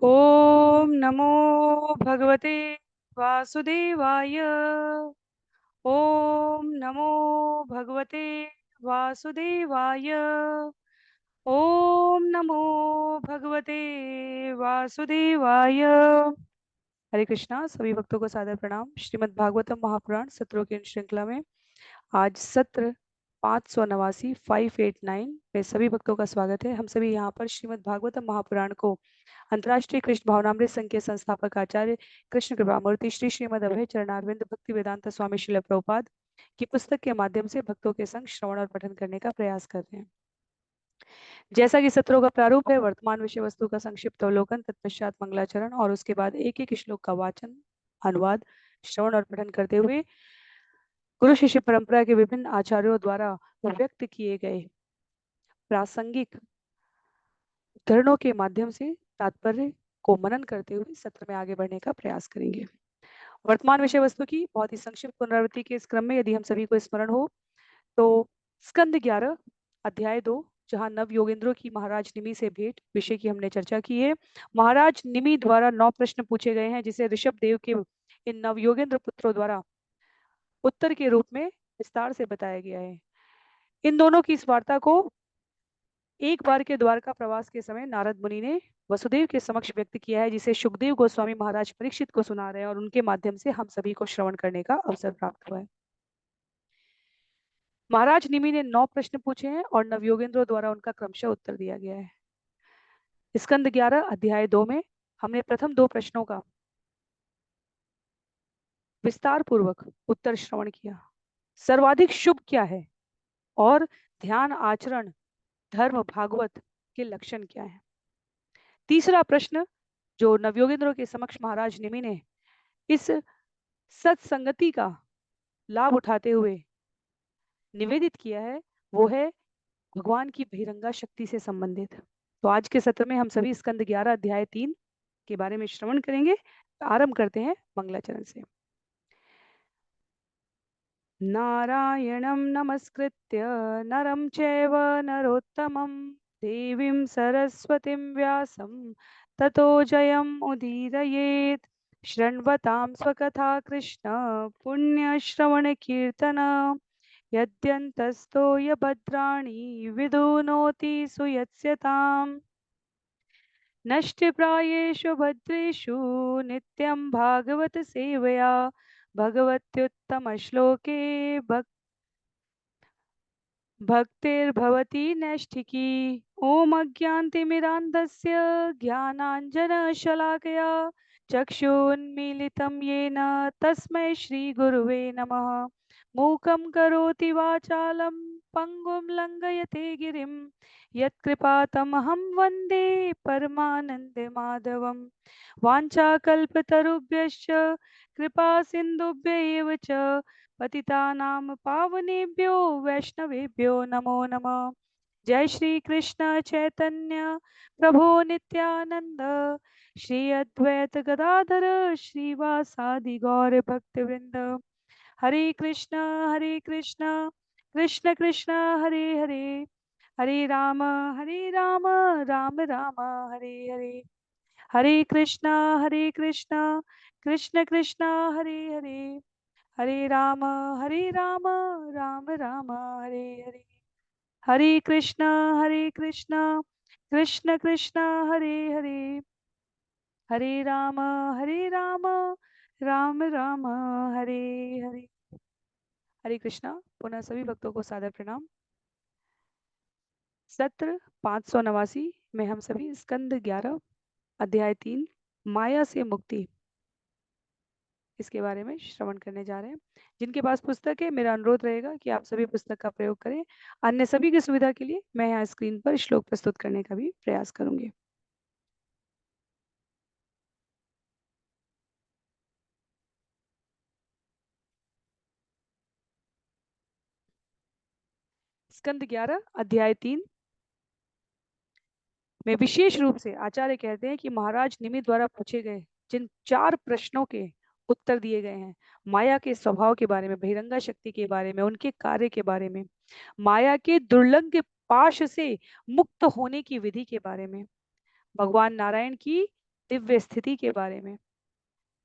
ओम नमो भगवते वासुदेवाय। ओम नमो भगवते वासुदेवाय। ओम नमो भगवते वासुदेवाय। हरे कृष्णा। सभी भक्तों को सादर प्रणाम। श्रीमद् भागवतम महापुराण सत्रों की इन श्रृंखला में आज सत्र 589 589 में सभी भक्तों का स्वागत है। हम सभी यहाँ पर श्रीमद् भागवतम महापुराण को अंतर्राष्ट्रीय कृष्ण भावनामृत संघ के संस्थापक आचार्य कृष्ण कृपामूर्ति श्री श्रीमद अभय चरणारविंद भक्ति वेदांत स्वामी श्रील प्रभुपाद की पुस्तक के माध्यम से भक्तों के संग श्रवण और पठन करने का प्रयास कर रहे हैं। जैसा कि सत्रों का प्रारूप है, वर्तमान विषय वस्तु का संक्षिप्त अवलोकन, तत्पश्चात मंगलाचरण और उसके बाद एक एक श्लोक का वाचन, अनुवाद, श्रवण और पठन करते हुए गुरु शिष्य परंपरा के विभिन्न आचार्यों द्वारा व्यक्त किए गए प्रासंगिक उद्धरणों के माध्यम से तात्पर्य को मनन करते हुए सत्र में आगे बढ़ने का प्रयास करेंगे। वर्तमान विषय वस्तु की बहुत ही संक्षिप्त पुनरावृत्ति के इस क्रम में यदि हम सभी को स्मरण हो तो स्कंद 11 अध्याय 2, जहां नव योगेंद्रों की महाराज निमि से भेंट विषय की हमने चर्चा की है। महाराज निमि द्वारा 9 प्रश्न पूछे गए हैं, जिसे ऋषभ देव के इन नव योगेंद्र पुत्रों द्वारा उत्तर के रूप में विस्तार से बताया गया है। इन दोनों की इस वार्ता को एक बार के द्वारका प्रवास के समय नारद मुनि ने वसुदेव के समक्ष व्यक्त किया है, जिसे सुखदेव गोस्वामी महाराज परीक्षित को सुना रहे हैं और उनके माध्यम से हम सभी को श्रवण करने का अवसर प्राप्त हुआ है। महाराज निमि ने 9 प्रश्न पूछे हैं और नवयोगेंद्रों द्वारा उनका क्रमशः उत्तर दिया गया है। स्कंद 11 अध्याय 2 में हमने प्रथम 2 प्रश्नों का विस्तार पूर्वक उत्तर श्रवण किया। सर्वाधिक शुभ क्या है और ध्यान आचरण धर्म भागवत के लक्षण क्या है। तीसरा प्रश्न जो नवयोगेंद्रों के समक्ष महाराज निमि ने इस सत्संगति का लाभ उठाते हुए निवेदित किया है, वो है भगवान की बहिरंगा शक्ति से संबंधित। तो आज के सत्र में हम सभी स्कंद 11 अध्याय 3 के बारे में श्रवण करेंगे। आरंभ करते हैं मंगलाचरण से। नारायणं नमस्कृत्य नरं चैव नरोत्तमं देवीं सरस्वतीं व्यासं ततो जयम् उदीरयेत्। शृण्वतां स्वकथा कृष्ण पुण्यश्रवणकीर्तन यद्यन्तस्तो यभद्राणि विदुनोति सुयत्स्यताम्। नष्टप्रायेषु भद्रेषु नित्यं भागवत सेवया भगवत्युत्तमश्लोके भक्तिर्भवति नैष्ठिकी। ॐ अज्ञानतिमिरान्धस्य ज्ञानाञ्जनशलाकया चक्षुन्मीलितं येन तस्मै श्रीगुरुवे नमः। मूकं करोति वाचालं पङ्गुं लङ्घयते गिरिं यत्कृपातमहं वन्दे परमानन्दमाधवं। वाञ्छाकल्पतरुभ्यश्च कृपा सिन्धुभ्य एव च पतितानां पावनेभ्यो वैष्णवेभ्यो नमो नमः। जय श्री कृष्ण चैतन्य प्रभु नित्यानंद श्री अद्वैत गदाधर श्रीवासादि गौर भक्तवृंद। हरे कृष्ण कृष्ण कृष्ण हरे हरे, हरे राम राम राम हरे हरे। हरे कृष्ण कृष्ण कृष्ण हरे हरे, हरे राम राम राम हरे हरे। हरे कृष्ण कृष्ण कृष्ण हरे हरे, हरे राम राम राम हरे हरे। हरे कृष्णा। पुनः सभी भक्तों को सादर प्रणाम। सत्र 589 में हम सभी स्कंद 11 अध्याय 3 माया से मुक्ति इसके बारे में श्रवण करने जा रहे हैं। जिनके पास पुस्तक है, मेरा अनुरोध रहेगा कि आप सभी पुस्तक का प्रयोग करें। अन्य सभी की सुविधा के लिए मैं यहाँ स्क्रीन पर श्लोक प्रस्तुत करने का भी प्रयास करूंगी। स्कंद 11 अध्याय 3 में विशेष रूप से आचार्य कहते हैं कि महाराज निमि द्वारा पूछे गए जिन 4 प्रश्नों के उत्तर दिए गए हैं, माया के स्वभाव के बारे में, बहिरंगा शक्ति के बारे में, उनके कार्य के बारे में, माया के दुर्लंघ पाश से मुक्त होने की विधि के बारे में, भगवान नारायण की दिव्य स्थिति के बारे में,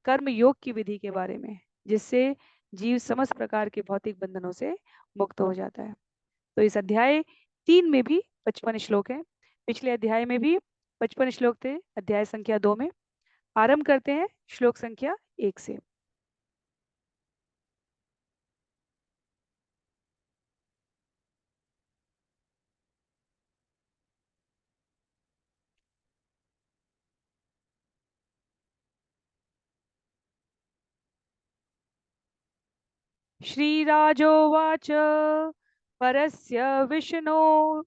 कर्म योग की विधि के बारे में, जिससे जीव समस्त प्रकार के भौतिक बंधनों से मुक्त हो जाता है। तो इस अध्याय 3 में भी 55 श्लोक हैं। पिछले अध्याय में भी 55 श्लोक थे, अध्याय संख्या 2 में। आरंभ करते हैं श्लोक संख्या 1 से। श्रीराजोवाच परस्य विष्णो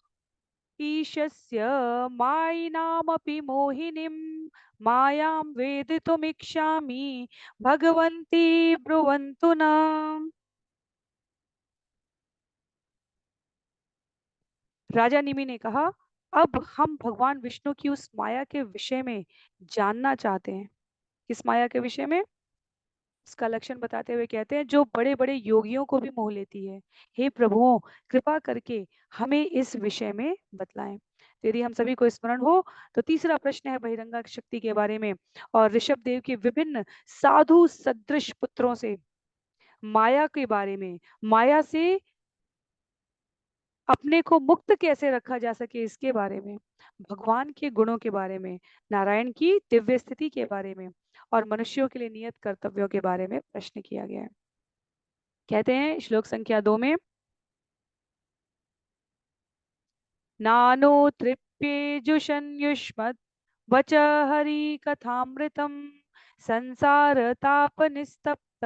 ईशस्य मायिनामपि मोहिनीं मायां वेदितुमिच्छामि भगवन्ति ब्रुवन्तु न। राजा निमि ने कहा, अब हम भगवान विष्णु की उस माया के विषय में जानना चाहते हैं। किस माया के विषय में? उसका लक्षण बताते हुए कहते हैं, जो बड़े बड़े योगियों को भी मोह लेती है। हे प्रभुओं, कृपा करके हमें इस विषय में बतलाएं। तो यदि हम सभी को स्मरण हो तो तीसरा प्रश्न है बहिरंगा शक्ति के बारे में और ऋषभ देव के विभिन्न साधु सदृश पुत्रों से माया के बारे में, माया से अपने को मुक्त कैसे रखा जा सके इसके बारे में, भगवान के गुणों के बारे में, नारायण की दिव्य स्थिति के बारे में और मनुष्यों के लिए नियत कर्तव्यों के बारे में प्रश्न किया गया है। कहते हैं श्लोक संख्या 2 में, नानो तृप्येजुषन्युष्मत् वच हरि कथामृतम संसार ताप निस्तप्त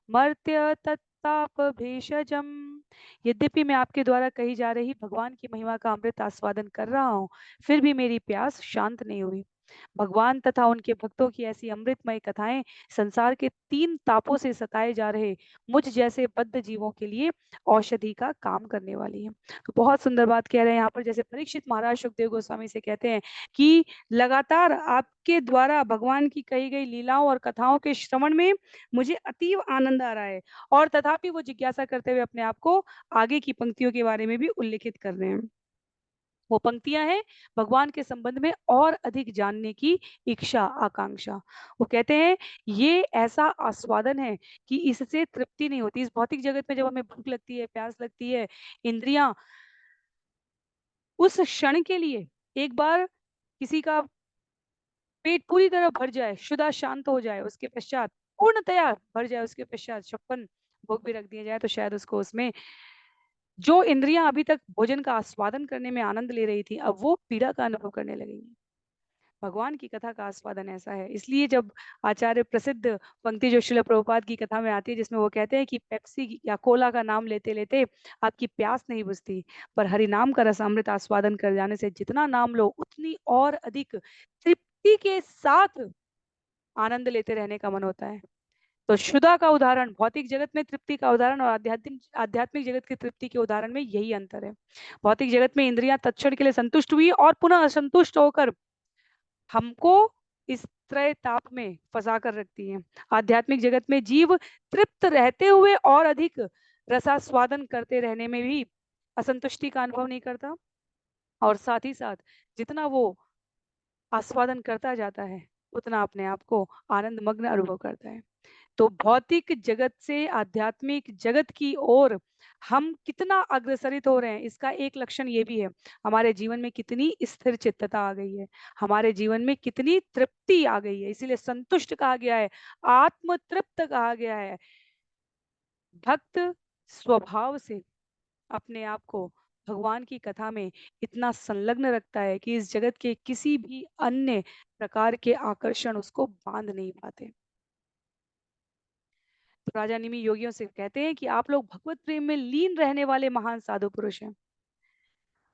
मर्त्य तत्ताप भेषजम। यद्यपि मैं आपके द्वारा कही जा रही भगवान की महिमा का अमृत आस्वादन कर रहा हूँ, फिर भी मेरी प्यास शांत नहीं हुई। भगवान तथा उनके भक्तों की ऐसी अमृतमय कथाएं संसार के 3 तापों से सताए जा रहे मुझ जैसे बद्ध जीवों के लिए औषधि का काम करने वाली है। तो बहुत सुंदर बात कह रहे हैं यहाँ पर, जैसे परीक्षित महाराज सुखदेव गोस्वामी से कहते हैं कि लगातार आपके द्वारा भगवान की कही गई लीलाओं और कथाओं के श्रवण में मुझे अतीव आनंद आ रहा है, और तथापि वो जिज्ञासा करते हुए अपने आप को आगे की पंक्तियों के बारे में भी उल्लेखित कर रहे हैं। वो पंक्तियां हैं भगवान के संबंध में और अधिक जानने की इच्छा, आकांक्षा। वो कहते हैं ये ऐसा आस्वादन है कि इससे तृप्ति नहीं होती। इस भौतिक जगत में जब हमें भूख लगती है, प्यास लगती है, इंद्रियां उस क्षण के लिए एक बार किसी का पेट पूरी तरह भर जाए, शुदा शांत हो जाए, उसके पश्चात पूर्णतया भर जाए, उसके पश्चात 56 भोग भी रख दिए जाए, तो शायद उसको उसमें जो इंद्रियां अभी तक भोजन का आस्वादन करने में आनंद ले रही थी, अब वो पीड़ा का अनुभव करने लगेंगी। भगवान की कथा का आस्वादन ऐसा है। इसलिए जब आचार्य प्रसिद्ध पंक्ति जो शिल प्रभुपाद की कथा में आती है, जिसमें वो कहते हैं कि पेप्सी या कोला का नाम लेते लेते आपकी प्यास नहीं बुझती, पर हरि नाम का रसामृत आस्वादन कर जाने से जितना नाम लो उतनी और अधिक तृप्ति के साथ आनंद लेते रहने का मन होता है। तो शुदा का उदाहरण भौतिक जगत में तृप्ति का उदाहरण और आध्यात्मिक आध्यात्मिक जगत की तृप्ति के उदाहरण में यही अंतर है। भौतिक जगत में इंद्रियां तत्क्षण के लिए संतुष्ट हुई और पुनः असंतुष्ट होकर हमको इस त्रय ताप में फंसा कर रखती है। आध्यात्मिक जगत में जीव तृप्त रहते हुए और अधिक रसास्वादन करते रहने में भी असंतुष्टि का अनुभव नहीं करता, और साथ ही साथ जितना वो आस्वादन करता जाता है उतना अपने आप को आनंद मग्न अनुभव करता है। तो भौतिक जगत से आध्यात्मिक जगत की ओर हम कितना अग्रसरित हो रहे हैं, इसका एक लक्षण ये भी है, हमारे जीवन में कितनी स्थिर चित्तता आ गई है, हमारे जीवन में कितनी तृप्ति आ गई है। इसीलिए संतुष्ट कहा गया है, आत्म तृप्त कहा गया है। भक्त स्वभाव से अपने आप को भगवान की कथा में इतना संलग्न रखता है कि इस जगत के किसी भी अन्य प्रकार के आकर्षण उसको बांध नहीं पाते। तो राजा निमि योगियों से कहते हैं कि आप लोग भगवत प्रेम में लीन रहने वाले महान साधु पुरुष हैं।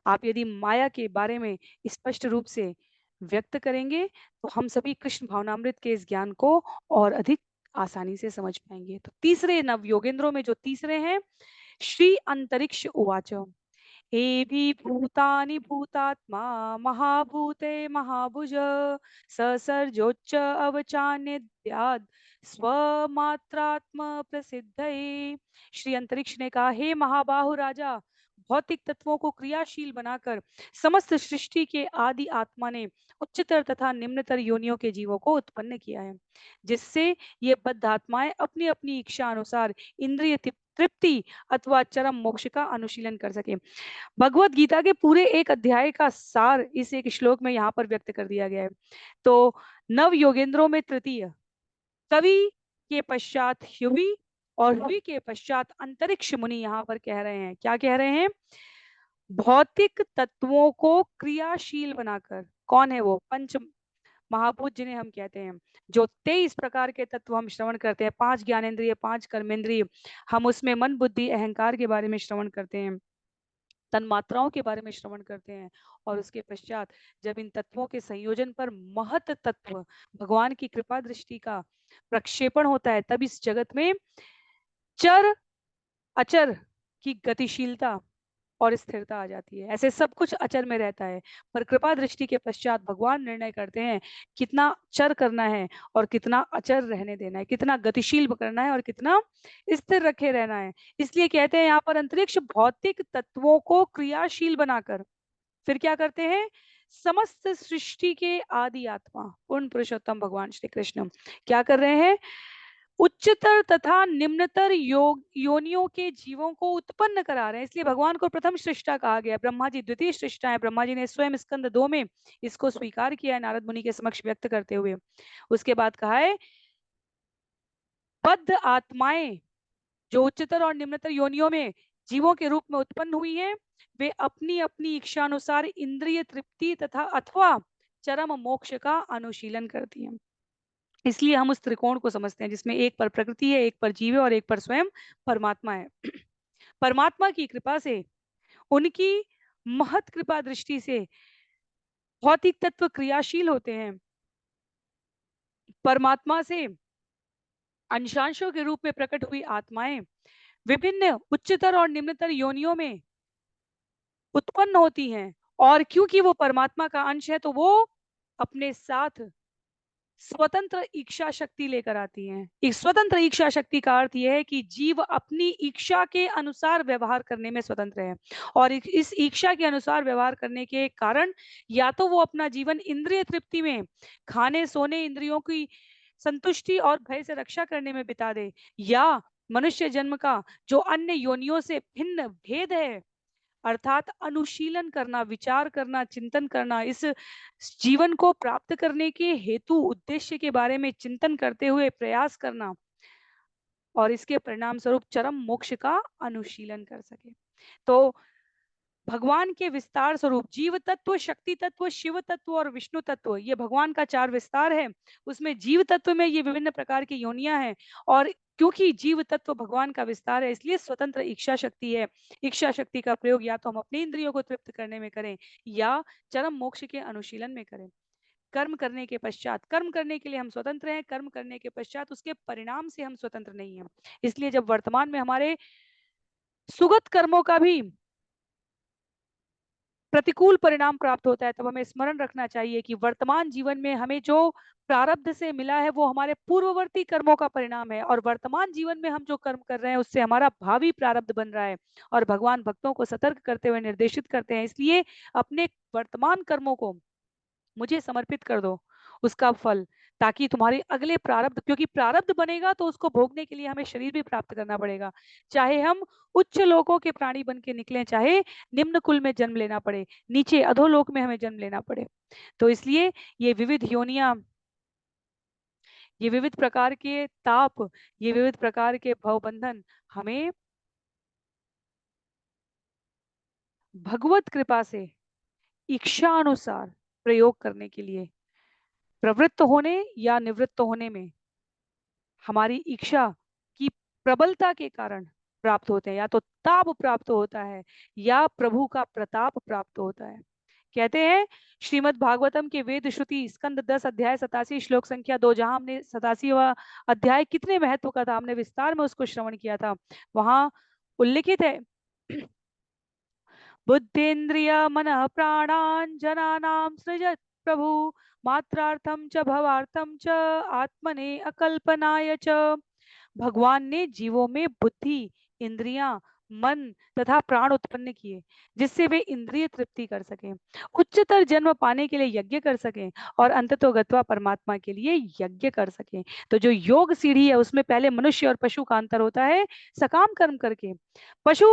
आप यदि माया के बारे में स्पष्ट रूप से व्यक्त करेंगे तो हम सभी कृष्ण भावनामृत के इस ज्ञान को और अधिक आसानी से समझ पाएंगे। तो तीसरे नव योगेंद्रों में जो तीसरे हैं, श्री अंतरिक्ष उवाच एभि भूतानि भूतात्मा महाभूते महाभुज ससर्जोच्च अवचान्यद्याद् स्वमात्रात्म प्रसिद्धये। श्री अंतरिक्ष ने कहा, हे महाबाहु राजा, भौतिक तत्वों को क्रियाशील बनाकर समस्त सृष्टि के आदि आत्मा ने उच्चतर तथा निम्नतर योनियों के जीवों को उत्पन्न किया है, जिससे ये बद्ध आत्माएं अपनी अपनी इच्छा अनुसार इंद्रिय तृप्ति अथवा चरम मोक्ष का अनुशीलन कर सके। भगवत गीता के पूरे एक अध्याय का सार इस एक श्लोक में यहाँ पर व्यक्त कर दिया गया है। तो नव योगेंद्रों में तृतीय, कवि के पश्चात युवी और हुई के पश्चात अंतरिक्ष मुनि यहाँ पर कह रहे हैं, क्या कह रहे हैं? भौतिक तत्वों को क्रियाशील बनाकर, कौन है वो? पंच महाभूत जिन्हें हम कहते हैं, जो 23 प्रकार के तत्व हम श्रवण करते हैं, 5 ज्ञानेंद्रिय, 5 कर्मेंद्रिय, हम उसमें मन बुद्धि अहंकार के बारे में श्रवण करते हैं, तन्मात्राओं के बारे में श्रवण करते हैं, और उसके पश्चात जब इन तत्वों के संयोजन पर महत तत्व भगवान की कृपा दृष्टि का प्रक्षेपण होता है, तब इस जगत में चर अचर की गतिशीलता और स्थिरता आ जाती है। ऐसे सब कुछ अचर में रहता है, पर कृपा दृष्टि के पश्चात भगवान निर्णय करते हैं कितना चर करना है और कितना अचर रहने देना है, कितना गतिशील करना है और कितना स्थिर रखे रहना है। इसलिए कहते हैं यहाँ पर अंतरिक्ष भौतिक तत्वों को क्रियाशील बनाकर फिर क्या करते हैं? समस्त सृष्टि के आदि आत्मा पूर्ण पुरुषोत्तम भगवान श्री कृष्ण क्या कर रहे हैं? उच्चतर तथा निम्नतर योनियों के जीवों को उत्पन्न करा रहे हैं। इसलिए भगवान को प्रथम सृष्टा कहा गया। ब्रह्मा जी द्वितीय सृष्टा है। ब्रह्मा जी ने स्वयं स्कंद 2 में इसको स्वीकार किया है, नारद मुनि के समक्ष व्यक्त करते हुए। उसके बाद कहा है बद्ध आत्माएं जो उच्चतर और निम्नतर योनियों में जीवों के रूप में उत्पन्न हुई हैं, वे अपनी अपनी इच्छा अनुसार इंद्रिय तृप्ति तथा अथवा चरम मोक्ष का अनुशीलन करती हैं। इसलिए हम उस त्रिकोण को समझते हैं जिसमें एक पर प्रकृति है, एक पर जीव है और एक पर स्वयं परमात्मा है। परमात्मा की कृपा से, उनकी महत कृपा दृष्टि से भौतिक तत्व क्रियाशील होते हैं। परमात्मा से अंशांशों के रूप में प्रकट हुई आत्माएं विभिन्न उच्चतर और निम्नतर योनियों में उत्पन्न होती हैं, और क्योंकि वो परमात्मा का अंश है तो वो अपने साथ स्वतंत्र इच्छा शक्ति लेकर आती हैं। इस स्वतंत्र इच्छा शक्ति का अर्थ यह है कि जीव अपनी इच्छा के अनुसार व्यवहार करने में स्वतंत्र है, और इस इच्छा के अनुसार व्यवहार करने के कारण या तो वो अपना जीवन इंद्रिय तृप्ति में, खाने सोने, इंद्रियों की संतुष्टि और भय से रक्षा करने में बिता दे, या मनुष्य जन्म का जो अन्य योनियों से भिन्न भेद है अर्थात अनुशीलन करना, विचार करना, चिंतन करना, इस जीवन को प्राप्त करने के हेतु उद्देश्य के बारे में चिंतन करते हुए प्रयास करना और इसके परिणाम स्वरूप चरम मोक्ष का अनुशीलन कर सके। तो भगवान के विस्तार स्वरूप जीव तत्व, शक्ति तत्व, शिव तत्व और विष्णु तत्व, ये भगवान का 4 विस्तार है। उसमें जीव तत्व में ये विभिन्न प्रकार की योनियां हैं, और क्योंकि जीव तत्व भगवान का विस्तार है इसलिए स्वतंत्र इच्छा शक्ति है। इच्छा शक्ति का प्रयोग या तो हम अपनी इंद्रियों को तृप्त करने में करें या चरम मोक्ष के अनुशीलन में करें। कर्म करने के पश्चात, कर्म करने के लिए हम स्वतंत्र हैं, कर्म करने के पश्चात उसके परिणाम से हम स्वतंत्र नहीं हैं। इसलिए जब वर्तमान में हमारे सुगत कर्मों का भी प्रतिकूल परिणाम प्राप्त होता है तब हमें स्मरण रखना चाहिए कि वर्तमान जीवन में हमें जो प्रारब्ध से मिला है वो हमारे पूर्ववर्ती कर्मों का परिणाम है, और वर्तमान जीवन में हम जो कर्म कर रहे हैं उससे हमारा भावी प्रारब्ध बन रहा है। और भगवान भक्तों को सतर्क करते हुए निर्देशित करते हैं, इसलिए अपने वर्तमान कर्मों को मुझे समर्पित कर दो, उसका फल, ताकि तुम्हारे अगले प्रारब्ध, क्योंकि प्रारब्ध बनेगा तो उसको भोगने के लिए हमें शरीर भी प्राप्त करना पड़ेगा, चाहे हम उच्च लोकों के प्राणी बन के निकले, चाहे निम्न कुल में जन्म लेना पड़े, नीचे अधोलोक में हमें जन्म लेना पड़े। तो इसलिए ये विविध योनियां, ये विविध प्रकार के ताप, ये विविध प्रकार के भवबंधन हमें भगवत कृपा से इच्छा अनुसार प्रयोग करने के लिए, प्रवृत्त होने या निवृत्त होने में हमारी इच्छा की प्रबलता के कारण प्राप्त होते हैं। या तो ताप प्राप्त होता है या प्रभु का प्रताप प्राप्त होता है। कहते हैं श्रीमद् भागवतम के वेद श्रुति स्कंद 10 अध्याय 87 श्लोक संख्या 2, जहां हमने 87वां अध्याय कितने महत्व का था, हमने विस्तार में उसको श्रवण किया था, वहां उल्लिखित है बुद्धेन्द्रिय मन प्राणान जनानां सृजत प्रभु मात्रार्थम च भवार्थम च आत्मने अकल्पनाय च। भगवान ने जीवों में बुद्धि, इंद्रियां, मन तथा प्राण उत्पन्न किए, जिससे वे इंद्रिय तृप्ति कर सकें, उच्चतर जन्म पाने के लिए यज्ञ कर सकें और अंततोगत्वा परमात्मा के लिए यज्ञ कर सकें। तो जो योग सीढ़ी है उसमें पहले मनुष्य और पशु का अंतर होता है सकाम कर्म करके। पशु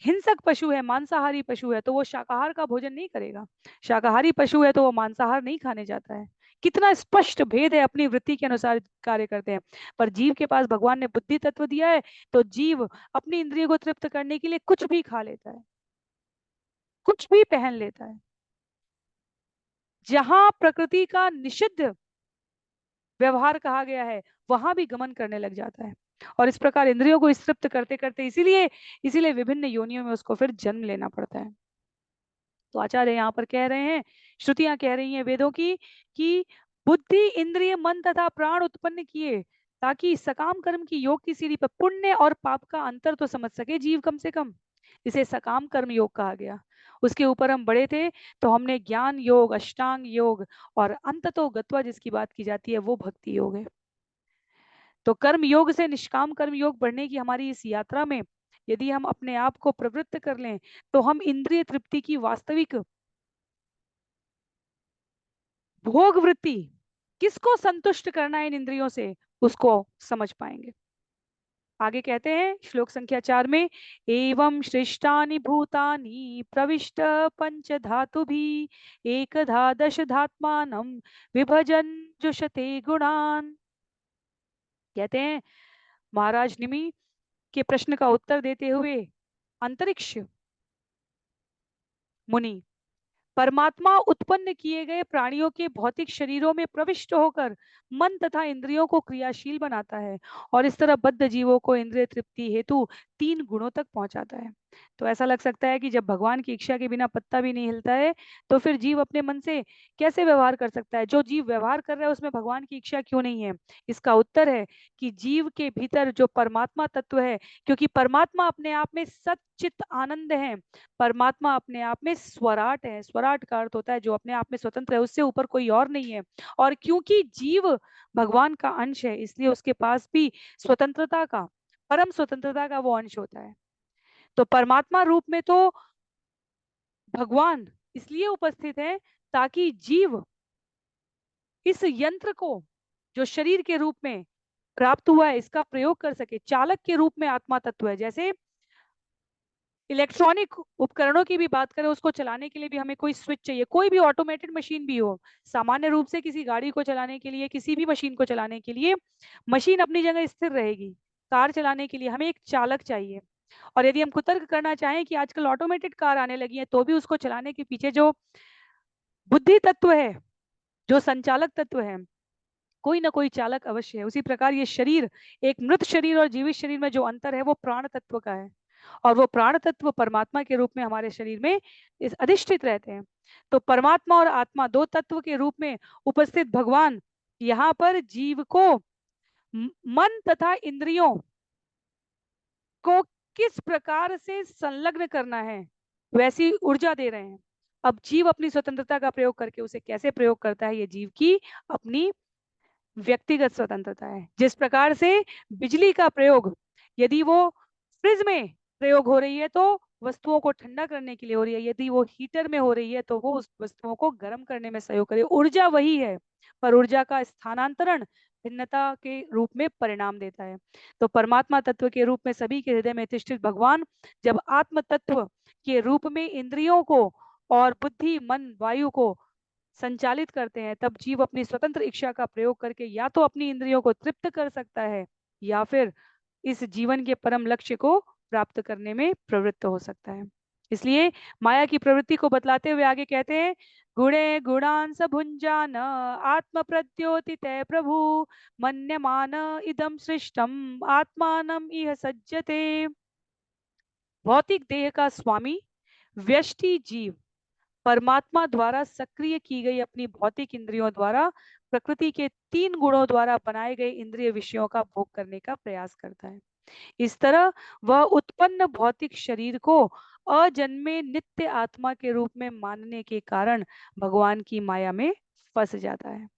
हिंसक पशु है, मांसाहारी पशु है, तो वो शाकाहार का भोजन नहीं करेगा। शाकाहारी पशु है तो वो मांसाहार नहीं खाने जाता है। कितना स्पष्ट भेद है, अपनी वृत्ति के अनुसार कार्य करते हैं। पर जीव के पास भगवान ने बुद्धि तत्व दिया है, तो जीव अपनी इंद्रियों को तृप्त करने के लिए कुछ भी खा लेता है, कुछ भी पहन लेता है। जहां प्रकृति का निषिद्ध व्यवहार कहा गया है वहां भी गमन करने लग जाता है। और इस प्रकार इंद्रियों को तृप्त करते करते इसीलिए इसीलिए विभिन्न योनियों में उसको फिर जन्म लेना पड़ता है। तो आचार्य यहाँ पर कह रहे हैं, श्रुतियां कह रही हैं वेदों की, कि बुद्धि इंद्रिय मन तथा प्राण उत्पन्न किए, ताकि सकाम कर्म की योग की सीढ़ी पर पुण्य और पाप का अंतर तो समझ सके जीव कम से कम। इसे सकाम कर्म योग कहा गया। उसके ऊपर हम बड़े थे तो हमने ज्ञान योग, अष्टांग योग और अंततो गत्वा जिसकी बात की जाती है वो भक्ति योग है। तो कर्म योग से निष्काम कर्म योग बढ़ने की हमारी इस यात्रा में यदि हम अपने आप को प्रवृत्त कर लें तो हम इंद्रिय तृप्ति की वास्तविक भोग वृत्ति, किसको संतुष्ट करना है इन इंद्रियों से, उसको समझ पाएंगे। आगे कहते हैं श्लोक संख्या 4 में, एवं श्रेष्ठानि भूतानि प्रविष्ट पंच धातु भी एकधा दश धात्मानं विभजन जुषते गुणान। कहते हैं महाराज निमि के प्रश्न का उत्तर देते हुए अंतरिक्ष मुनि परमात्मा उत्पन्न किए गए प्राणियों के भौतिक शरीरों में प्रविष्ट होकर मन तथा इंद्रियों को क्रियाशील बनाता है और इस तरह बद्ध जीवों को इंद्रिय तृप्ति हेतु 3 गुणों तक पहुंचाता है। तो ऐसा लग सकता है कि जब भगवान की इच्छा के बिना पत्ता भी नहीं हिलता है तो फिर जीव अपने मन से कैसे व्यवहार कर सकता है? जो जीव व्यवहार कर रहा है उसमें भगवान की इच्छा क्यों नहीं है? इसका उत्तर है कि जीव के भीतर जो परमात्मा तत्व है, क्योंकि परमात्मा अपने आप में सच्चित आनंद है, परमात्मा अपने आप में स्वराट है। स्वराट का अर्थ होता है जो अपने आप में स्वतंत्र है, उससे ऊपर कोई और नहीं है। और क्योंकि जीव भगवान का अंश है इसलिए उसके पास भी स्वतंत्रता का, परम स्वतंत्रता का वो अंश होता है। तो परमात्मा रूप में तो भगवान इसलिए उपस्थित है ताकि जीव इस यंत्र को जो शरीर के रूप में प्राप्त हुआ है इसका प्रयोग कर सके। चालक के रूप में आत्मा तत्व है। जैसे इलेक्ट्रॉनिक उपकरणों की भी बात करें, उसको चलाने के लिए भी हमें कोई स्विच चाहिए। कोई भी ऑटोमेटेड मशीन भी हो, सामान्य रूप से किसी गाड़ी को चलाने के लिए, किसी भी मशीन को चलाने के लिए मशीन अपनी जगह स्थिर रहेगी। कार चलाने के लिए हमें एक चालक चाहिए। और यदि हम कुतर्क करना चाहें कि आजकल ऑटोमेटेड कार आने लगी है तो भी उसको चलाने के पीछे जो बुद्धि तत्व है, जो संचालक तत्व है, कोई ना कोई चालक अवश्य है। उसी प्रकार ये शरीर, एक मृत शरीर और जीवित शरीर में जो अंतर है वो प्राण तत्व का है। और वो प्राण तत्व परमात्मा के रूप में हमारे शरीर में इस अधिष्ठित रहते हैं। तो परमात्मा और आत्मा दो तत्व के रूप में उपस्थित भगवान यहाँ पर जीव को मन तथा इंद्रियों को किस प्रकार से संलग्न करना है वैसी ऊर्जा दे रहे हैं। अब जीव अपनी स्वतंत्रता का प्रयोग करके उसे कैसे प्रयोग करता है, ये जीव की अपनी व्यक्तिगत स्वतंत्रता है। जिस प्रकार से बिजली का प्रयोग यदि वो फ्रिज में प्रयोग हो रही है तो वस्तुओं को ठंडा करने के लिए हो रही है, यदि वो हीटर में हो रही है तो वो उस वस्तुओं को गर्म करने में सहयोग करे। ऊर्जा वही है पर ऊर्जा का स्थानांतरण भिन्नता के रूप में परिणाम देता है। तो परमात्मा तत्व के रूप में सभी के हृदय में अधिष्ठित भगवान जब आत्म तत्व के रूप में इंद्रियों को और बुद्धि मन वायु को संचालित करते हैं, तब जीव अपनी स्वतंत्र इच्छा का प्रयोग करके या तो अपनी इंद्रियों को तृप्त कर सकता है या फिर इस जीवन के परम लक्ष्य को प्राप्त करने में प्रवृत्त हो सकता है। इसलिए माया की प्रवृत्ति को बतलाते हुए आगे कहते हैं, गुणे गुणान स भुंजान आत्म प्रद्योतिते प्रभु मन्यमान इदम सृष्टम आत्मानम इह सज्जते। भौतिक देह का स्वामी व्यष्टि जीव परमात्मा द्वारा सक्रिय की गई अपनी भौतिक इंद्रियों द्वारा प्रकृति के 3 गुणों द्वारा बनाए गए इंद्रिय विषयों का भोग करने का प्रयास करता है। इस तरह वह उत्पन्न भौतिक शरीर को अजन्मे नित्य आत्मा के रूप में मानने के कारण भगवान की माया में फंस जाता है।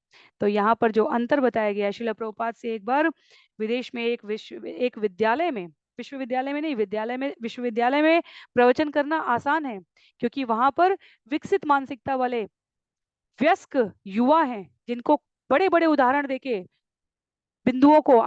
तो यहाँ पर जो अंतर बताया गया है, श्रील प्रभुपाद से एक बार विदेश में एक विद्यालय में विश्वविद्यालय में नहीं, विश्वविद्यालय में प्रवचन करना आसान है, क्योंकि वहां पर विकसित मानसिकता वाले वयस्क युवा हैं, जिनको बड़े बड़े उदाहरण देके बिंदुओं को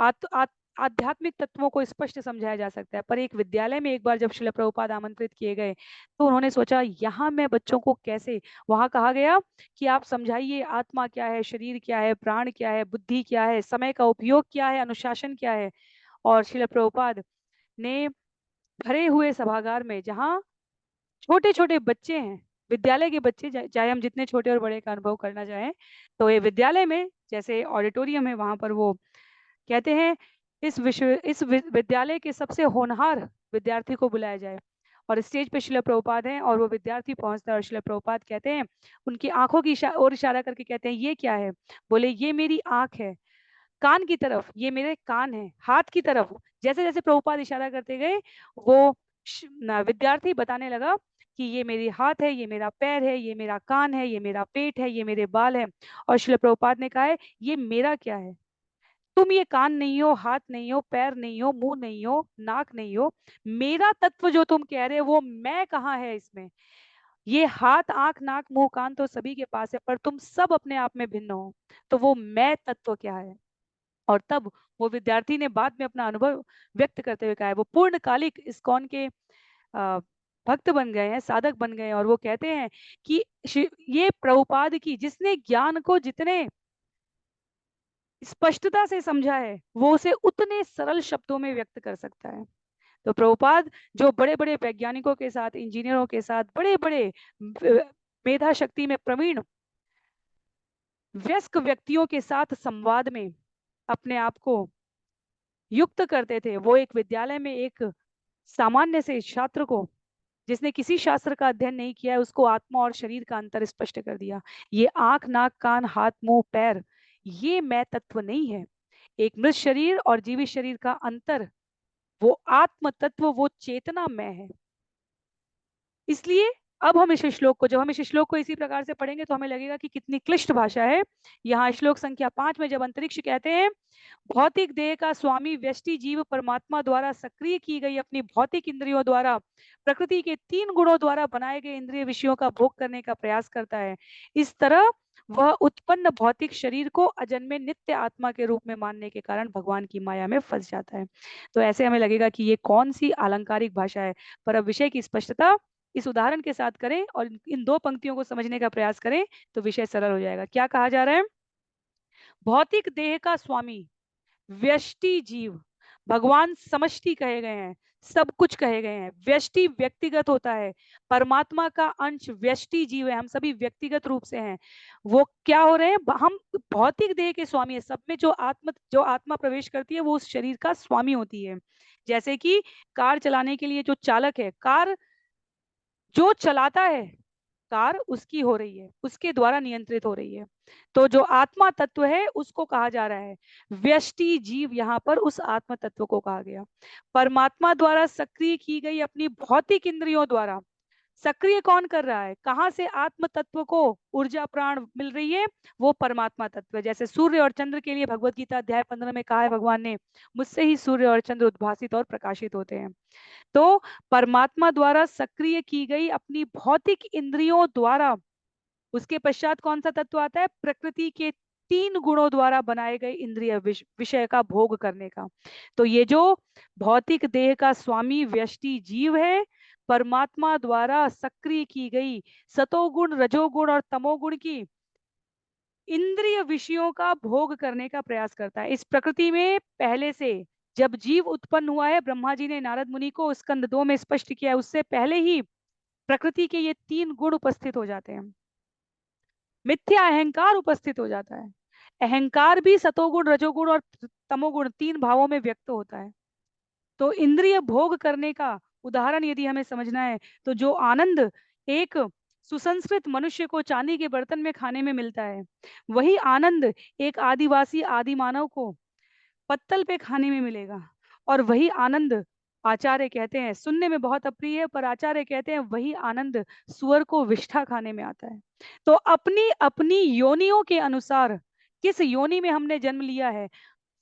आध्यात्मिक तत्वों को स्पष्ट समझाया जा सकता है। पर एक विद्यालय में एक बार जब शिला प्रभुपाद आमंत्रित किए गए, तो उन्होंने सोचा यहाँ मैं बच्चों को कैसे, वहां कहा गया कि आप समझाइए आत्मा क्या है, शरीर क्या है, प्राण क्या है, बुद्धि क्या है, समय का उपयोग क्या है, अनुशासन क्या है। और शिला प्रभुपाद ने भरे हुए सभागार में, जहाँ छोटे छोटे बच्चे हैं, विद्यालय के बच्चे, चाहे हम जितने छोटे और बड़े का अनुभव करना चाहें, तो ये विद्यालय में जैसे ऑडिटोरियम है, वहां पर वो कहते हैं विद्यालय के सबसे होनहार विद्यार्थी को बुलाया जाए। और स्टेज पे शिला प्रभुपाद हैं, और वो विद्यार्थी पहुंचता है, और शिला प्रभुपाद कहते हैं, उनकी आंखों की ओर इशारा करके कहते हैं, ये क्या है? बोले, ये मेरी आंख है। कान की तरफ, ये मेरे कान है। हाथ की तरफ, जैसे जैसे प्रभुपाद इशारा करते गए, वो विद्यार्थी बताने लगा कि ये मेरी हाथ है, ये मेरा पैर है, ये मेरा कान है, ये मेरा पेट है, ये मेरे बाल है। और शिला प्रभुपाद ने कहा है, ये मेरा क्या है? तुम ये कान नहीं हो, हाथ नहीं हो, पैर नहीं हो, मुंह नहीं हो, नाक नहीं हो। मेरा तत्व जो तुम कह रहे हो, वो मैं कहाँ है इसमें? ये हाथ, आंख, नाक, मुंह, कान तो सभी के पास है, पर तुम सब अपने आप में भिन्न हो। तो वो मैं तत्व क्या है? और तब वो विद्यार्थी ने बाद में अपना अनुभव व्यक्त करते हुए कहा है, वो पूर्णकालिक इस्कॉन के भक्त बन गए हैं, साधक बन गए हैं। और वो कहते हैं कि ये प्रभुपाद की, जिसने ज्ञान को जितने स्पष्टता से समझा है, वो उसे उतने सरल शब्दों में व्यक्त कर सकता है। तो प्रभुपाद जो बड़े बड़े वैज्ञानिकों के साथ, इंजीनियरों के साथ, बड़े बड़े मेधा शक्ति में प्रवीण वयस्क व्यक्तियों के साथ संवाद में अपने आप को युक्त करते थे, वो एक विद्यालय में एक सामान्य से छात्र को, जिसने किसी शास्त्र का अध्ययन नहीं किया है, उसको आत्मा और शरीर का अंतर स्पष्ट कर दिया। ये आंख, नाक, कान, हाथ, मुंह, पैर, ये मैं तत्व नहीं है। एक मृत शरीर और जीवित शरीर का अंतर, वो आत्म तत्व, वो चेतना मैं है। इसलिए अब हम इस श्लोक को, जब हम इस श्लोक को इसी प्रकार से पढ़ेंगे, तो हमें लगेगा कि कितनी क्लिष्ट भाषा है। यहाँ श्लोक संख्या 5 में जब अंतरिक्ष कहते हैं, भौतिक देह का स्वामी व्यष्टि जीव परमात्मा द्वारा सक्रिय की गई अपनी भौतिक इंद्रियों द्वारा प्रकृति के 3 गुणों द्वारा बनाए गए इंद्रिय विषयों का भोग करने का प्रयास करता है। इस तरह वह उत्पन्न भौतिक शरीर को अजन्मे नित्य आत्मा के रूप में मानने के कारण भगवान की माया में फंस जाता है। तो ऐसे हमें लगेगा कि ये कौन सी अलंकारिक भाषा है। पर अब विषय की स्पष्टता इस उदाहरण के साथ करें और इन 2 पंक्तियों को समझने का प्रयास करें, तो विषय सरल हो जाएगा। क्या कहा जा रहा है? भौतिक देह का स्वामी व्यष्टि जीव, भगवान समष्टि कहे गए हैं, सब कुछ कहे गए हैं। व्यष्टि व्यक्तिगत होता है, परमात्मा का अंश व्यष्टि जीव है, हम सभी व्यक्तिगत रूप से हैं। वो क्या हो रहे हैं? हम भौतिक देह के स्वामी है। सब में जो आत्मा प्रवेश करती है, वो उस शरीर का स्वामी होती है। जैसे कि कार चलाने के लिए जो चालक है, कार जो चलाता है, कार उसकी हो रही है, उसके द्वारा नियंत्रित हो रही है। तो जो आत्मा तत्व है, उसको कहा जा रहा है व्यष्टि जीव। यहाँ पर उस आत्मा तत्व को कहा गया। परमात्मा द्वारा सक्रिय की गई अपनी भौतिक इंद्रियों द्वारा, सक्रिय कौन कर रहा है? कहाँ से आत्म तत्व को ऊर्जा प्राण मिल रही है? वो परमात्मा तत्व है। जैसे सूर्य और चंद्र के लिए भगवत गीता अध्याय 15 में कहा है भगवान ने, मुझसे ही सूर्य और चंद्र उद्भासित और प्रकाशित होते हैं। तो परमात्मा द्वारा सक्रिय की गई अपनी भौतिक इंद्रियों द्वारा, उसके पश्चात कौन सा तत्व आता है? प्रकृति के 3 गुणों द्वारा बनाए गए इंद्रिय विषय का भोग करने का। तो ये जो भौतिक देह का स्वामी व्यष्टि जीव है, परमात्मा द्वारा सक्रिय की गई सतोगुण, रजोगुण और तमोगुण की इंद्रिय विषयों का भोग करने का प्रयास करता है। इस प्रकृति में पहले से, जब जीव उत्पन्न हुआ है, ब्रह्मा जी ने नारद मुनि को स्कंद 2 में स्पष्ट किया है, उससे पहले ही प्रकृति के ये 3 गुण उपस्थित हो जाते हैं। मिथ्या अहंकार उपस्थित हो जाता है। अहंकार भी सतोगुण, रजोगुण और तमोगुण 3 भावों में व्यक्त होता है। तो इंद्रिय भोग करने का उदाहरण यदि हमें समझना है, तो जो आनंद एक सुसंस्कृत मनुष्य को चांदी के बर्तन में खाने में मिलता है, वही आनंद एक आदिवासी आदि मानव को पत्तल पे खाने में मिलेगा। और वही आनंद, आचार्य कहते हैं, सुनने में बहुत अप्रिय है, पर आचार्य कहते हैं वही आनंद सुअर को विष्ठा खाने में आता है। तो अपनी अपनी योनियों के अनुसार, किस योनि में हमने जन्म लिया है,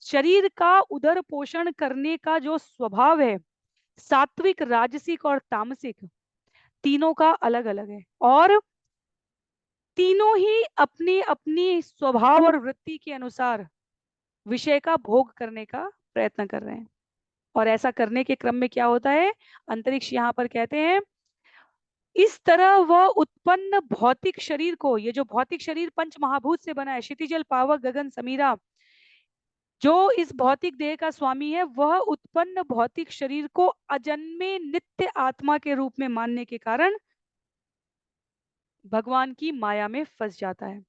शरीर का उदर पोषण करने का जो स्वभाव है, सात्विक, राजसिक और तामसिक तीनों का अलग अलग है, और तीनों ही अपनी अपनी स्वभाव और वृत्ति के अनुसार विषय का भोग करने का प्रयत्न कर रहे हैं। और ऐसा करने के क्रम में क्या होता है, अंतरिक्ष यहाँ पर कहते हैं, इस तरह वह उत्पन्न भौतिक शरीर को, ये जो भौतिक शरीर पंच महाभूत से बना है, क्षितिजल पावक गगन समीरा, जो इस भौतिक देह का स्वामी है, वह उत्पन्न भौतिक शरीर को अजन्मे नित्य आत्मा के रूप में मानने के कारण भगवान की माया में फंस जाता है।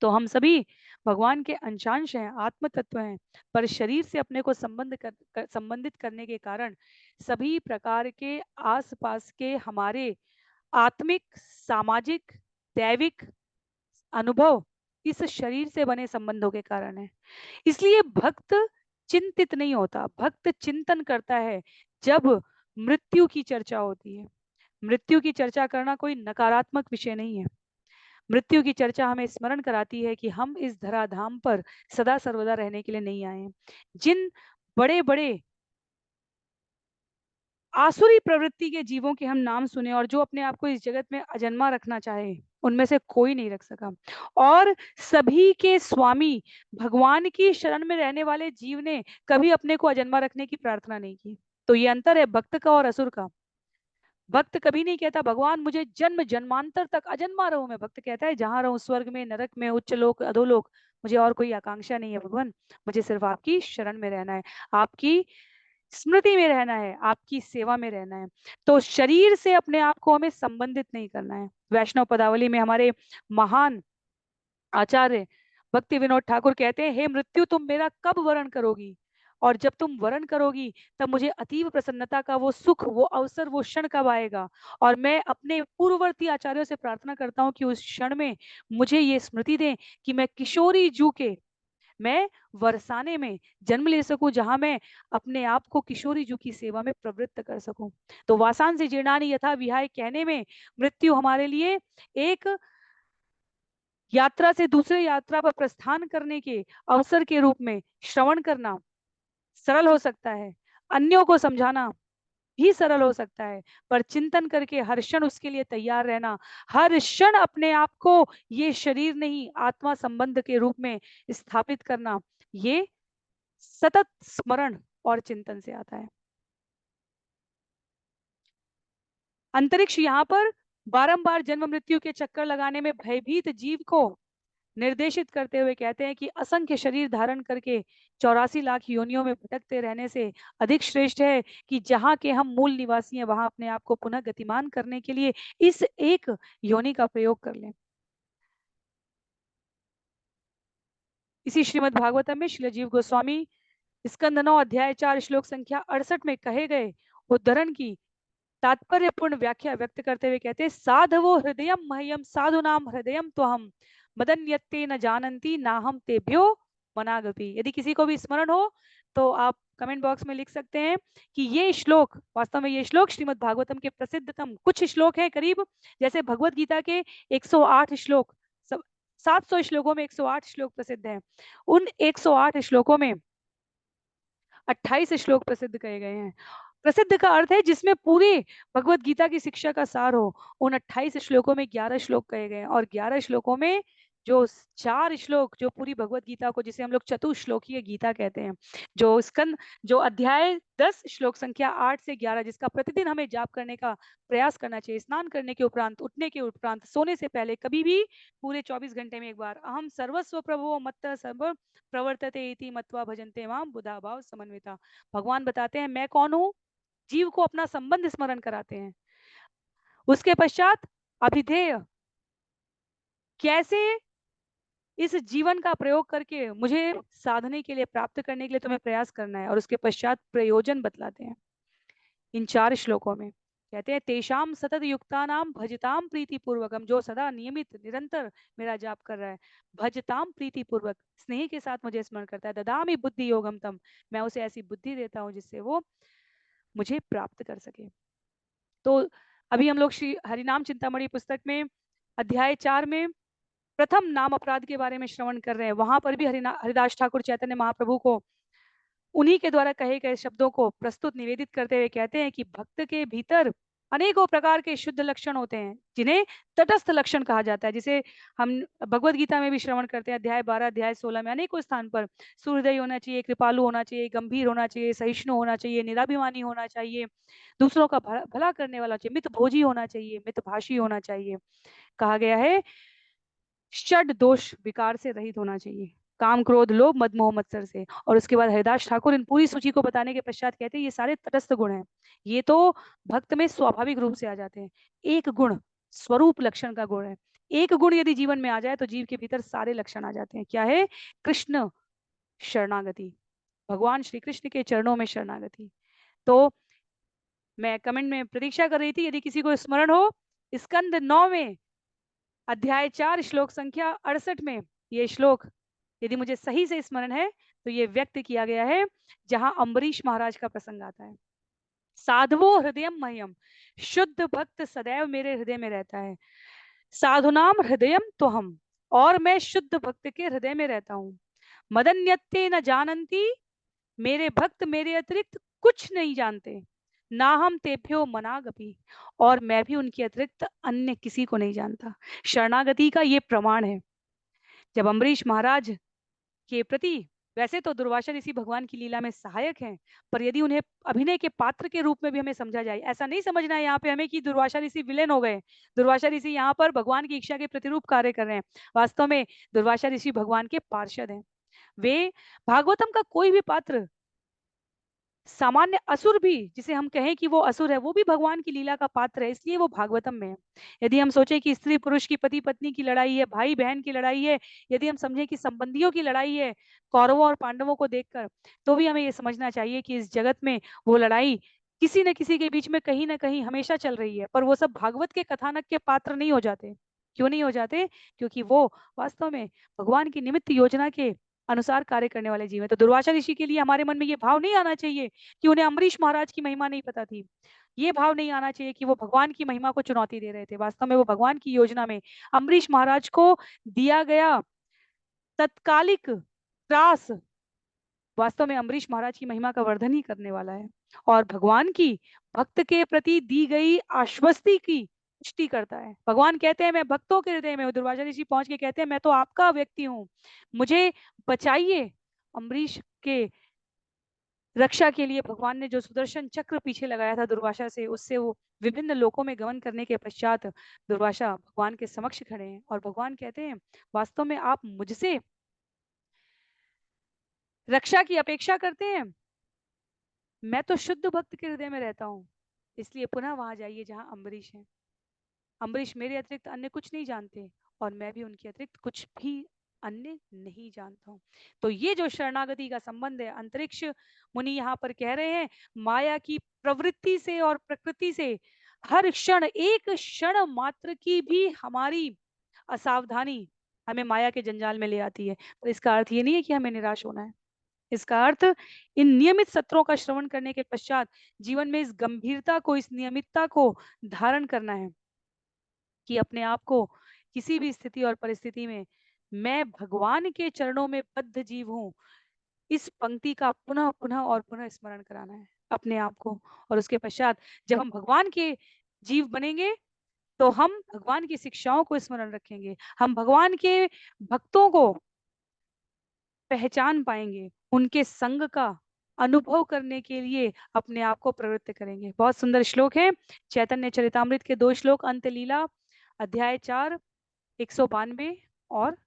तो हम सभी भगवान के अंशांश हैं, आत्म तत्व हैं, पर शरीर से अपने को संबंधित करने के कारण सभी प्रकार के आसपास के हमारे आत्मिक, सामाजिक, दैविक अनुभव इस शरीर से बने संबंधों के कारण है। इसलिए भक्त चिंतित नहीं होता, भक्त चिंतन करता है जब मृत्यु की चर्चा होती है। मृत्यु की चर्चा करना कोई नकारात्मक विषय नहीं है। मृत्यु की चर्चा हमें स्मरण कराती है कि हम इस धराधाम पर सदा सर्वदा रहने के लिए नहीं आए हैं। जिन बड़े बड़े आसुरी प्रवृत्ति के जीवों के हम नाम सुने और जो अपने आप को इस जगत में अजन्मा रखना चाहे, उनमें से कोई नहीं रख सका। और सभी के स्वामी भगवान की शरण में रहने वाले जीव ने कभी अपने को अजन्मा रखने की प्रार्थना नहीं की। तो ये अंतर है भक्त का और असुर का। भक्त कभी नहीं कहता भगवान मुझे जन्म जन्मांतर तक अजन्मा रहूं। मैं भक्त कहता है जहां रहूं, स्वर्ग में, नरक में, उच्च लोक, अधोलोक, मुझे और कोई आकांक्षा नहीं है भगवान, मुझे सिर्फ आपकी शरण में रहना है, आपकी स्मृति में रहना है, आपकी सेवा में रहना है। तो शरीर से अपने आप को हमें संबंधित नहीं करना है। वैष्णव पदावली में हमारे महान आचार्य भक्ति विनोद ठाकुर कहते हैं, हे मृत्यु तुम मेरा कब वरण करोगी, और जब तुम वरण करोगी तब मुझे अतीव प्रसन्नता का वो सुख, वो अवसर, वो क्षण कब आएगा। और मैं अपने पूर्ववर्ती आचार्यों से प्रार्थना करता हूँ कि उस क्षण में मुझे ये स्मृति दें कि मैं किशोरी जू के, मैं वरसाने में जन्म ले सकूं, जहां मैं अपने आप को किशोरी जू की सेवा में प्रवृत्त कर सकूं। तो वासान से जीर्णानि यथा विहाय कहने में मृत्यु हमारे लिए एक यात्रा से दूसरे यात्रा पर प्रस्थान करने के अवसर के रूप में श्रवण करना सरल हो सकता है, अन्यों को समझाना भी सरल हो सकता है, पर चिंतन करके हर क्षण उसके लिए तैयार रहना, हर क्षण अपने आप को ये शरीर नहीं आत्मा संबंध के रूप में स्थापित करना, ये सतत स्मरण और चिंतन से आता है। अंतरिक्ष यहाँ पर बारंबार जन्म मृत्यु के चक्कर लगाने में भयभीत जीव को निर्देशित करते हुए कहते हैं कि असंख्य शरीर धारण करके 84 लाख योनियों में भटकते रहने से अधिक श्रेष्ठ है कि जहाँ के हम मूल निवासी हैं वहां अपने आप को पुनः गतिमान करने के लिए इस एक योनि का प्रयोग कर लें। इसी श्रीमद् भागवतम में श्री जीव गोस्वामी स्कंद 9 अध्याय 4 श्लोक संख्या 68 में कहे गए उद्धरण की तात्पर्यपूर्ण व्याख्या व्यक्त करते हुए कहते हैं, साधवो हृदयम मह्यम साधु नाम हृदयम तो हम मदन्यत्ते न जानन्ति ना हम तेभ्यो मनागपि। यदि किसी को भी स्मरण हो तो आप कमेंट बॉक्स में लिख सकते हैं कि ये श्लोक, वास्तव में ये श्लोक श्रीमद् भागवतम के प्रसिद्धतम कुछ श्लोक हैं, करीब जैसे भगवत गीता के 108 श्लोक, 700 श्लोकों में 108 श्लोक प्रसिद्ध हैं। उन 108 श्लोकों में 28 श्लोक प्रसिद्ध कहे गए हैं। प्रसिद्ध का अर्थ है जिसमें पूरे भगवत गीता की शिक्षा का सार हो। उन 28 श्लोकों में 11 श्लोक कहे गए हैं, और 11 श्लोकों में जो 4 श्लोक जो पूरी भगवत गीता को, जिसे हम लोग चतुश्लोकीय गीता कहते हैं, जो स्कंद, जो अध्याय 10 श्लोक संख्या 8 से 11 जिसका प्रतिदिन हमें जाप करने का प्रयास करना चाहिए, स्नान करने के उपरांत, उठने के उपरांत, सोने से पहले, कभी भी पूरे 24 घंटे में एक बार, अहम सर्वस्व प्रभो मत्त सर्व प्रवर्तते इति मत्वा भजन्ते माम बुधा भाव समन्विता। भगवान बताते हैं मैं कौन हूँ, जीव को अपना संबंध स्मरण कराते हैं। उसके पश्चात अभिधेय, कैसे इस जीवन का प्रयोग करके मुझे साधने के लिए, प्राप्त करने के लिए तुम्हें प्रयास करना है, और उसके पश्चात प्रयोजन बतलाते हैं इन 4 श्लोकों में। कहते हैं तेषाम सतत युक्ता नाम भजताम प्रीति पूर्वकम, जो सदा नियमित निरंतर मेरा जाप कर रहा है, भजताम प्रीति पूर्वक, स्नेह के साथ मुझे स्मरण करता है, ददामि बुद्धि योगम तम, मैं उसे ऐसी बुद्धि देता हूँ जिससे वो मुझे प्राप्त कर सके। तो अभी हम लोग श्री हरिनाम चिंतामणि पुस्तक में अध्याय 4 में प्रथम नाम अपराध के बारे में श्रवण कर रहे हैं। वहां पर भी हरिदास ठाकुर चैतन्य महाप्रभु को उन्हीं के द्वारा कहे गए शब्दों को प्रस्तुत निवेदित करते हुए कहते हैं कि भक्त के भीतर अनेकों प्रकार के शुद्ध लक्षण होते हैं जिन्हें तटस्थ लक्षण कहा जाता है, जिसे हम भगवत गीता में भी श्रवण करते हैं, अध्याय 12 अध्याय 16 में अनेकों स्थान पर सूर्यदयी होना चाहिए, कृपालु होना चाहिए, गंभीर होना चाहिए, सहिष्णु होना चाहिए, निराभिमानी होना चाहिए, दूसरों का भला करने वाला चाहिए, मितभोजी होना चाहिए, मितभाषी होना चाहिए। कहा गया है षड दोष विकार से रहित होना चाहिए, काम क्रोध लोभ मद मोह मत्सर से। और उसके बाद हरिदास ठाकुर इन पूरी सूची को बताने के पश्चात कहते हैं ये सारे तटस्थ गुण हैं, ये तो भक्त में स्वाभाविक रूप से आ जाते हैं। एक गुण स्वरूप लक्षण का गुण है, एक गुण यदि जीवन में आ जाए तो जीव के भीतर सारे लक्षण आ जाते हैं। क्या है? कृष्ण शरणागति, भगवान श्री कृष्ण के चरणों में शरणागति। तो मैं कमेंट में प्रतीक्षा कर रही थी यदि किसी को स्मरण हो, स्कंद 9 में अध्याय 4 श्लोक संख्या 68 में ये श्लोक यदि मुझे सही से स्मरण है तो ये व्यक्त किया गया है जहां अम्बरीश महाराज का प्रसंग आता है। साधवो हृदयम मह्यम, शुद्ध भक्त सदैव मेरे हृदय में रहता है। साधुनाम हृदयम तो हम, और मैं शुद्ध भक्त के हृदय में रहता हूँ। मदन्यत्ते न जानंती, मेरे भक्त मेरे अतिरिक्त कुछ नहीं जानते। ना हम तेभ्यो मनागपि, और मैं भी उनके अतिरिक्त अन्य किसी को नहीं जानता। शरणागति का ये प्रमाण है। जब अम्बरीश महाराज के प्रति, वैसे तो दुर्वासा ऋषि भगवान की लीला में सहायक हैं, पर यदि उन्हें अभिनय के पात्र के रूप में भी हमें समझा जाए, ऐसा नहीं समझना है यहाँ पे हमें कि दुर्वासा ऋषि विलेन हो गए। दुर्वासा ऋषि यहाँ पर भगवान की इच्छा के प्रतिरूप कार्य कर रहे हैं। वास्तव में दुर्वासा ऋषि भगवान के पार्षद हैं। वे भागवतम का कोई भी पात्र, सामान्य असुर भी जिसे हम कहें कि वो असुर है, वो भी भगवान की लीला का पात्र है, इसलिए वो भागवतम में है। यदि हम सोचें कि स्त्री पुरुष की, पति पत्नी की लड़ाई है, भाई बहन की लड़ाई है, यदि हम समझें कि संबंधियों की लड़ाई है कौरवों और पांडवों को देखकर, तो भी हमें ये समझना चाहिए कि इस जगत में वो लड़ाई किसी न किसी के बीच में कहीं ना कहीं हमेशा चल रही है। पर वो सब भागवत के कथानक के पात्र नहीं हो जाते। क्यों नहीं हो जाते? क्योंकि वो वास्तव में भगवान की निमित्त योजना के अनुसार कार्य करने वाले जीव है। तो दुर्वासा ऋषि के लिए हमारे मन में ये भाव नहीं आना चाहिए कि उन्हें अम्बरीश महाराज की महिमा नहीं पता थी। ये भाव नहीं आना चाहिए कि वो भगवान की महिमा को चुनौती दे रहे थे। वास्तव में वो भगवान की योजना में अम्बरीश महाराज को दिया गया तत्कालिक त्रास वास्तव में अम्बरीश महाराज की महिमा का वर्धन ही करने वाला है, और भगवान की भक्त के प्रति दी गई आश्वस्ति की पुष्टि करता है। भगवान कहते हैं मैं भक्तों के हृदय में हूँ। दुर्वासा ऋषि पहुंच के कहते हैं मैं तो आपका व्यक्ति हूँ, मुझे बचाइए। अम्बरीश के रक्षा के लिए भगवान ने जो सुदर्शन चक्र पीछे लगाया था दुर्वासा से, उससे वो विभिन्न लोकों में गमन करने के पश्चात दुर्वासा भगवान के समक्ष खड़े हैं और भगवान कहते हैं वास्तव में आप मुझसे रक्षा की अपेक्षा करते हैं, मैं तो शुद्ध भक्त के हृदय में रहता हूँ, इसलिए पुनः वहां जाइए जहां अम्बरीश है। अम्बरीश मेरे अतिरिक्त अन्य कुछ नहीं जानते और मैं भी उनके अतिरिक्त कुछ भी अन्य नहीं जानता हूँ। तो ये जो शरणागति का संबंध है, अंतरिक्ष मुनि यहाँ पर कह रहे हैं माया की प्रवृत्ति से और प्रकृति से हर क्षण, एक क्षण मात्र की भी हमारी असावधानी हमें माया के जंजाल में ले आती है। पर इसका अर्थ ये नहीं है कि हमें निराश होना है। इसका अर्थ इन नियमित सत्रों का श्रवण करने के पश्चात जीवन में इस गंभीरता को, इस नियमितता को धारण करना है कि अपने आप को किसी भी स्थिति और परिस्थिति में मैं भगवान के चरणों में बद्ध जीव हूँ, इस पंक्ति का पुनः पुनः और पुनः स्मरण कराना है अपने आप को। और उसके पश्चात जब हम भगवान के जीव बनेंगे तो हम भगवान की शिक्षाओं को स्मरण रखेंगे, हम भगवान के भक्तों को पहचान पाएंगे, उनके संग का अनुभव करने के लिए अपने आप को प्रवृत्त करेंगे। बहुत सुंदर श्लोक है चैतन्य चरितामृत के 2 श्लोक, अंत लीला अध्याय 4 192 और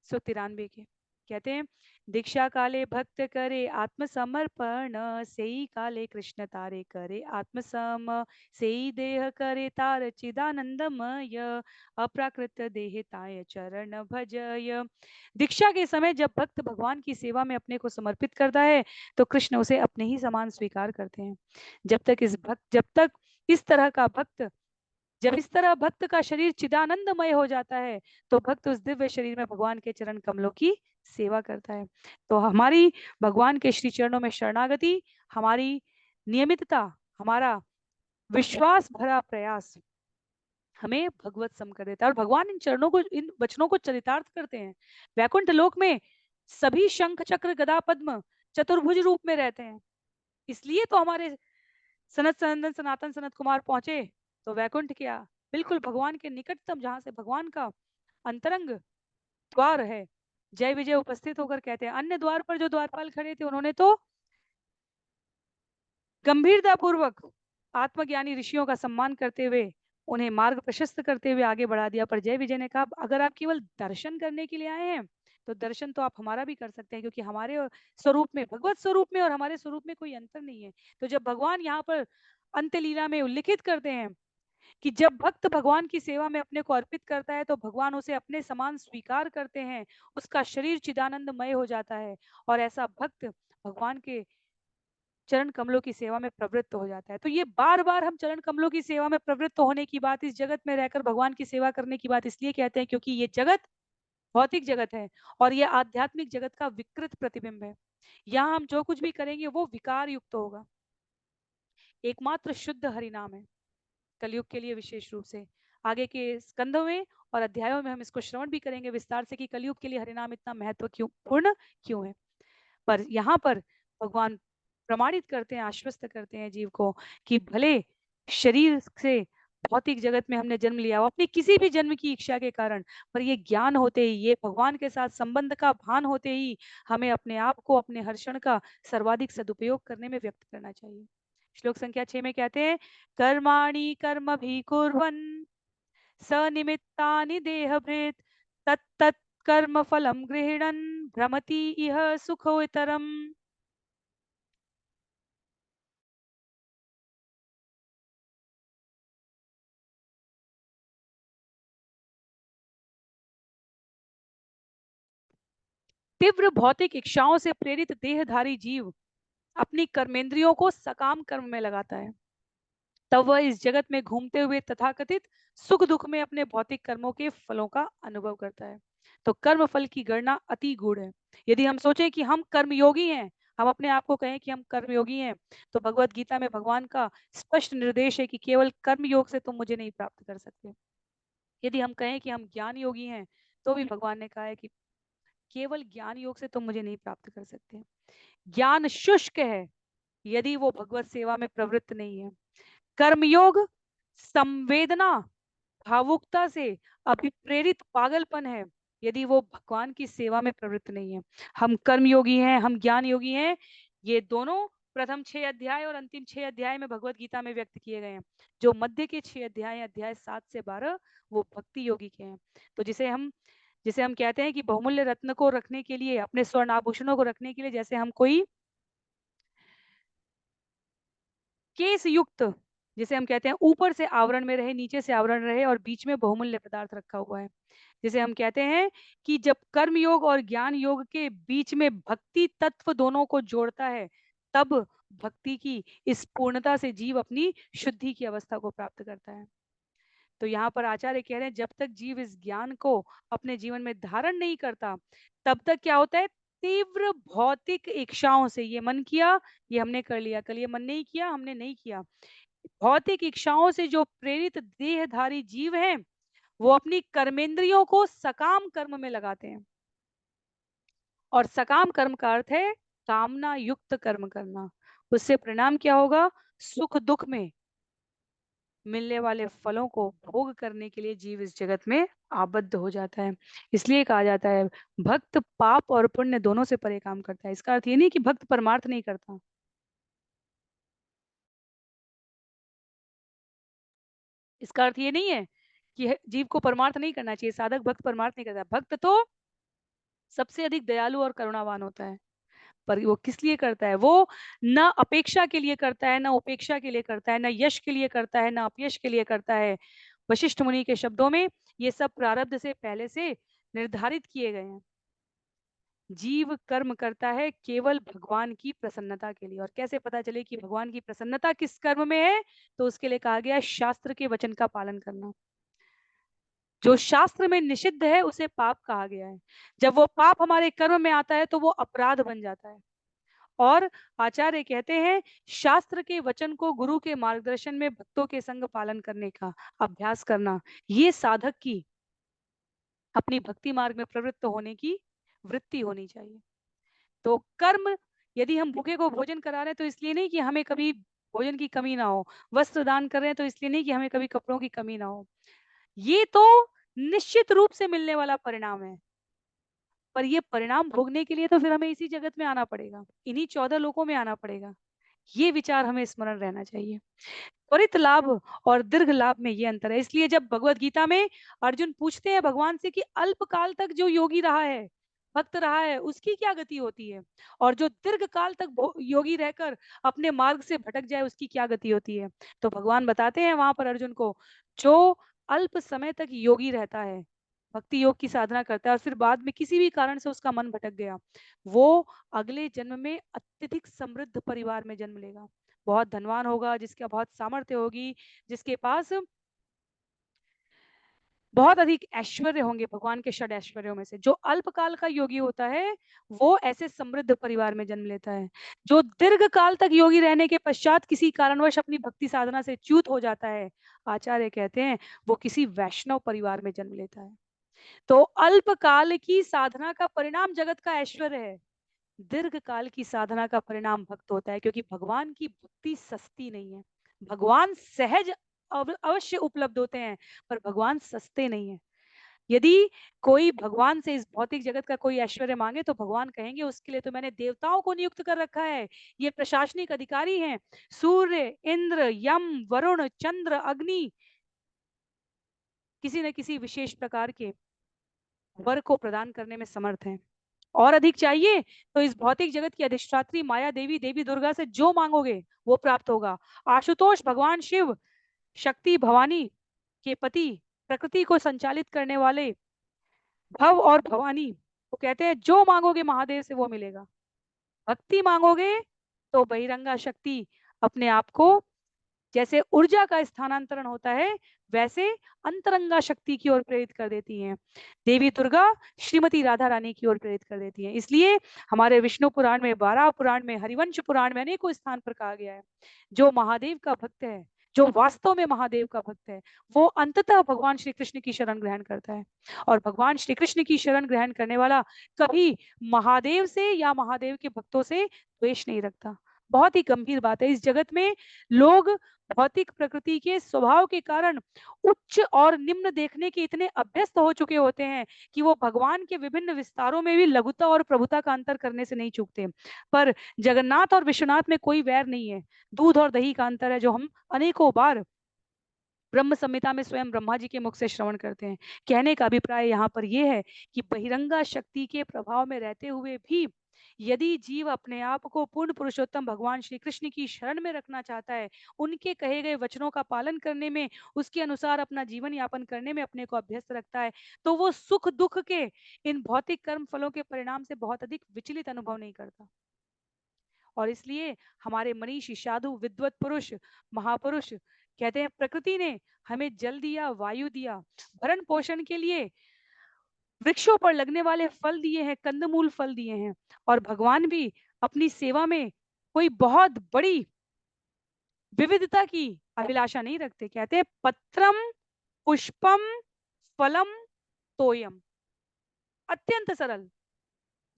193 के। कहते हैं दीक्षा काले भक्त करे आत्मसमर्पण, सेई काले कृष्ण तारे करे आत्मसम, सेई देह करे तार चिदानंदमय, अप्राकृत देह ताय चरण भजय। दीक्षा के समय जब भक्त भगवान की सेवा में अपने को समर्पित करता है तो कृष्ण उसे अपने ही समान स्वीकार करते हैं। जब तक इस तरह का भक्त, जब इस तरह भक्त का शरीर चिदानंदमय हो जाता है तो भक्त उस दिव्य शरीर में भगवान के चरण कमलों की सेवा करता है। तो हमारी भगवान के श्री चरणों में शरणागति, हमारी नियमितता, हमारा विश्वास भरा प्रयास हमें भगवत सम कर देता है। और भगवान इन चरणों को, इन वचनों को चरितार्थ करते हैं। वैकुंठ लोक में सभी शंख चक्र गदा पद्म चतुर्भुज रूप में रहते हैं। इसलिए तो हमारे सनत सनंदन सनातन सनत कुमार पहुंचे तो वैकुंठ क्या, बिल्कुल भगवान के निकटतम, जहां से भगवान का अंतरंग द्वार है। जय विजय उपस्थित होकर कहते हैं, अन्य द्वार पर जो द्वारपाल खड़े थे उन्होंने तो गंभीरता पूर्वक आत्मज्ञानी ऋषियों का सम्मान करते हुए उन्हें मार्ग प्रशस्त करते हुए आगे बढ़ा दिया। पर जय विजय ने कहा, अगर आप केवल दर्शन करने के लिए आए हैं तो दर्शन तो आप हमारा भी कर सकते हैं, क्योंकि हमारे स्वरूप में, भगवत स्वरूप में और हमारे स्वरूप में कोई अंतर नहीं है। तो जब भगवान यहाँ पर अंत लीला में उल्लिखित करते हैं कि जब भक्त भगवान की सेवा में अपने को अर्पित करता है तो भगवान उसे अपने समान स्वीकार करते हैं, उसका शरीर चिदानंदमय हो जाता है और ऐसा भक्त भगवान के चरण कमलों की सेवा में प्रवृत्त हो जाता है। तो ये बार बार हम चरण कमलों की सेवा में प्रवृत्त होने की बात, इस जगत में रहकर भगवान की सेवा करने की बात इसलिए कहते हैं क्योंकि ये जगत भौतिक जगत है और ये आध्यात्मिक जगत का विकृत प्रतिबिंब है। यहाँ हम जो कुछ भी करेंगे वो विकार युक्त होगा। एकमात्र शुद्ध हरिनाम है कलयुग के लिए, विशेष रूप से आगे के स्कंदों में और अध्यायों में हम इसको श्रवण भी करेंगे विस्तार से कि कलयुग के लिए हरिनाम इतना महत्व क्यों पूर्ण क्यों है। पर यहाँ पर भगवान प्रमाणित करते हैं, आश्वस्त करते हैं जीव को कि भले शरीर से भौतिक जगत में हमने जन्म लिया हो अपनी किसी भी जन्म की इच्छा के कारण, पर ये ज्ञान होते ही, ये भगवान के साथ संबंध का भान होते ही हमें अपने आप को अपने हर क्षण का सर्वाधिक सदुपयोग करने में व्यक्त करना चाहिए। श्लोक संख्या 6 में कहते हैं, कर्माणि कर्म भी कुर्वन् सनिमित्तानि देहभृत् तत्तत् कर्म फलं गृह्णन् भ्रमति इह सुखोत्तरम्। तीव्र भौतिक इच्छाओं से प्रेरित देहधारी जीव अपनी कर्मेंद्रियों को सकाम कर्म में लगाता है, तब वह इस जगत में घूमते हुए तथाकथित सुख दुख में अपने भौतिक कर्मों के फलों का अनुभव करता है। तो कर्म फल की गणना अति गूढ़ है। यदि हम सोचें कि हम कर्मयोगी हैं, हम अपने आप को कहें कि हम कर्मयोगी हैं, तो भगवत गीता में भगवान का स्पष्ट निर्देश है कि केवल कर्म योग से तुम मुझे नहीं प्राप्त कर सकते। यदि हम कहें कि हम ज्ञान योगी हैं, तो भी भगवान ने कहा है कि केवल ज्ञान योग से तुम मुझे नहीं प्राप्त कर सकते। ज्ञान शुष्क है यदि वो भगवत सेवा में प्रवृत्त नहीं है। कर्मयोग संवेदना भावुकता से अभिप्रेरित पागलपन है यदि वो भगवान की सेवा में प्रवृत्त नहीं है। हम कर्मयोगी हैं, हम ज्ञान योगी हैं, ये दोनों प्रथम 6 अध्याय और अंतिम 6 अध्याय में भगवत गीता में व्यक्त किए गए हैं। जो मध्य के 6 अध्याय, अध्याय 7 से 12, वो भक्ति योगी के हैं। तो जिसे हम कहते हैं कि बहुमूल्य रत्न को रखने के लिए, अपने स्वर्ण आभूषणों को रखने के लिए, जैसे हम कोई केस युक्त, जिसे हम कहते हैं ऊपर से आवरण में रहे, नीचे से आवरण रहे और बीच में बहुमूल्य पदार्थ रखा हुआ है, जिसे हम कहते हैं कि जब कर्म योग और ज्ञान योग के बीच में भक्ति तत्व दोनों को जोड़ता है, तब भक्ति की इस पूर्णता से जीव अपनी शुद्धि की अवस्था को प्राप्त करता है। तो यहाँ पर आचार्य कह रहे हैं, जब तक जीव इस ज्ञान को अपने जीवन में धारण नहीं करता, तब तक क्या होता है, तीव्र भौतिक इच्छाओं से, ये मन किया, ये हमने कर लिया, कल ये मन नहीं किया, हमने नहीं किया, भौतिक इच्छाओं से जो प्रेरित देहधारी जीव हैं, वो अपनी कर्मेंद्रियों को सकाम कर्म में लगाते हैं। और सकाम कर्म का अर्थ है कामना युक्त कर्म करना। उससे परिणाम क्या होगा, सुख दुख में मिलने वाले फलों को भोग करने के लिए जीव इस जगत में आबद्ध हो जाता है। इसलिए कहा जाता है भक्त पाप और पुण्य दोनों से परे काम करता है। इसका अर्थ ये नहीं कि भक्त परमार्थ नहीं करता, इसका अर्थ ये नहीं है कि जीव को परमार्थ नहीं करना चाहिए, साधक भक्त परमार्थ नहीं करता। भक्त तो सबसे अधिक दयालु और करुणावान होता है, पर वो किस लिए करता है, वो न अपेक्षा के लिए करता है, न उपेक्षा के लिए करता है, न यश के लिए करता है, न अपयश के लिए करता है। वशिष्ठ मुनि के शब्दों में ये सब प्रारब्ध से पहले से निर्धारित किए गए हैं। जीव कर्म करता है केवल भगवान की प्रसन्नता के लिए। और कैसे पता चले कि भगवान की प्रसन्नता किस कर्म में है, तो उसके लिए कहा गया शास्त्र के वचन का पालन करना। जो शास्त्र में निषिद्ध है उसे पाप कहा गया है। जब वो पाप हमारे कर्म में आता है तो वो अपराध बन जाता है। और आचार्य कहते हैं शास्त्र के वचन को गुरु के मार्गदर्शन में भक्तों के संग पालन करने का अभ्यास करना, ये साधक की अपनी भक्ति मार्ग में प्रवृत्त होने की वृत्ति होनी चाहिए। तो कर्म यदि हम भूखे को भोजन करा रहे हैं तो इसलिए नहीं कि हमें कभी भोजन की कमी ना हो, वस्त्र दान कर रहे हैं तो इसलिए नहीं कि हमें कभी कपड़ों की कमी ना हो। ये तो निश्चित रूप से मिलने वाला परिणाम है, पर ये परिणाम भोगने के लिए तो फिर हमें इसी जगत में आना पड़ेगा, इन्हीं 14 लोकों में आना पड़ेगा। ये विचार हमें स्मरण रहना चाहिए। त्वरित लाभ और दीर्घ लाभ में ये अंतर है। इसलिए जब भगवत गीता में अर्जुन पूछते हैं भगवान से कि अल्प काल तक जो योगी रहा है, भक्त रहा है, उसकी क्या गति होती है, और जो दीर्घ काल तक योगी रहकर अपने मार्ग से भटक जाए उसकी क्या गति होती है, तो भगवान बताते हैं वहां पर अर्जुन को, जो अल्प समय तक योगी रहता है, भक्ति योग की साधना करता है और फिर बाद में किसी भी कारण से उसका मन भटक गया, वो अगले जन्म में अत्यधिक समृद्ध परिवार में जन्म लेगा, बहुत धनवान होगा, जिसका बहुत सामर्थ्य होगी, जिसके पास बहुत अधिक ऐश्वर्य होंगे, भगवान के षड ऐश्वर्यों में से। जो अल्पकाल का योगी होता है वो ऐसे समृद्ध परिवार में जन्म लेता है। जो दीर्घ काल तक योगी रहने के पश्चात किसी कारणवश अपनी भक्ति साधना से च्युत हो जाता है, आचार्य कहते हैं वो किसी वैष्णव परिवार में जन्म लेता है। तो अल्पकाल की साधना का परिणाम जगत का ऐश्वर्य है, दीर्घ काल की साधना का परिणाम भक्त होता है, क्योंकि भगवान की भक्ति सस्ती नहीं है। भगवान सहज अवश्य उपलब्ध होते हैं, पर भगवान सस्ते नहीं है। यदि कोई भगवान से इस भौतिक जगत का कोई ऐश्वर्य मांगे तो भगवान कहेंगे उसके लिए तो मैंने देवताओं को नियुक्त कर रखा है, ये प्रशासनिक अधिकारी हैं, सूर्य, इंद्र, यम, वरुण, चंद्र, अग्नि, किसी न किसी विशेष प्रकार के वर को प्रदान करने में समर्थ हैं। और अधिक चाहिए तो इस भौतिक जगत की अधिष्ठात्री माया देवी, देवी दुर्गा से जो मांगोगे वो प्राप्त होगा। आशुतोष भगवान शिव, शक्ति भवानी के पति, प्रकृति को संचालित करने वाले भव और भवानी, वो कहते हैं जो मांगोगे महादेव से वो मिलेगा। भक्ति मांगोगे तो बहिरंगा शक्ति अपने आप को, जैसे ऊर्जा का स्थानांतरण होता है वैसे अंतरंगा शक्ति की ओर प्रेरित कर देती हैं। देवी दुर्गा श्रीमती राधा रानी की ओर प्रेरित कर देती हैं। इसलिए हमारे विष्णु पुराण में, 12 पुराण में, हरिवंश पुराण में अनेकों स्थान पर कहा गया है, जो महादेव का भक्त है, जो वास्तव में महादेव का भक्त है, वो अंततः भगवान श्री कृष्ण की शरण ग्रहण करता है। और भगवान श्री कृष्ण की शरण ग्रहण करने वाला कभी महादेव से या महादेव के भक्तों से द्वेष नहीं रखता। बहुत ही गंभीर बात है। इस जगत में लोग भौतिक प्रकृति के स्वभाव के कारण उच्च और निम्न देखने के इतने अभ्यस्त हो चुके होते हैं कि वो भगवान के विभिन्न विस्तारों में भी लघुता और प्रभुता का अंतर करने से नहीं चूकते। पर जगन्नाथ और विश्वनाथ में कोई वैर नहीं है, दूध और दही का अंतर है, जो हम अनेकों बार ब्रह्म संहिता में स्वयं ब्रह्मा जी के मुख से श्रवण करते हैं। कहने का अभिप्राय यहाँ पर यह है कि बहिरंगा शक्ति के प्रभाव में रहते हुए भी यदि जीव अपने आप को पूर्ण पुरुषोत्तम भगवान श्री कृष्ण की शरण में रखना चाहता है, उनके कहे गए वचनों का पालन करने में, उसके अनुसार अपना जीवन यापन करने में अपने को अभ्यस्त रखता है, तो वो सुख दुख के इन भौतिक कर्म फलों के परिणाम से बहुत अधिक विचलित अनुभव नहीं करता। और इसलिए हमारे मनीषी, साधु, विद्वत पुरुष, महापुरुष कहते हैं प्रकृति ने हमें जल दिया, वायु दिया, भरण पोषण के लिए वृक्षों पर लगने वाले फल दिए हैं, कंदमूल फल दिए हैं, और भगवान भी अपनी सेवा में कोई बहुत बड़ी विविधता की अभिलाषा नहीं रखते। कहते हैं पत्रम पुष्पम फलम तोयम, अत्यंत सरल।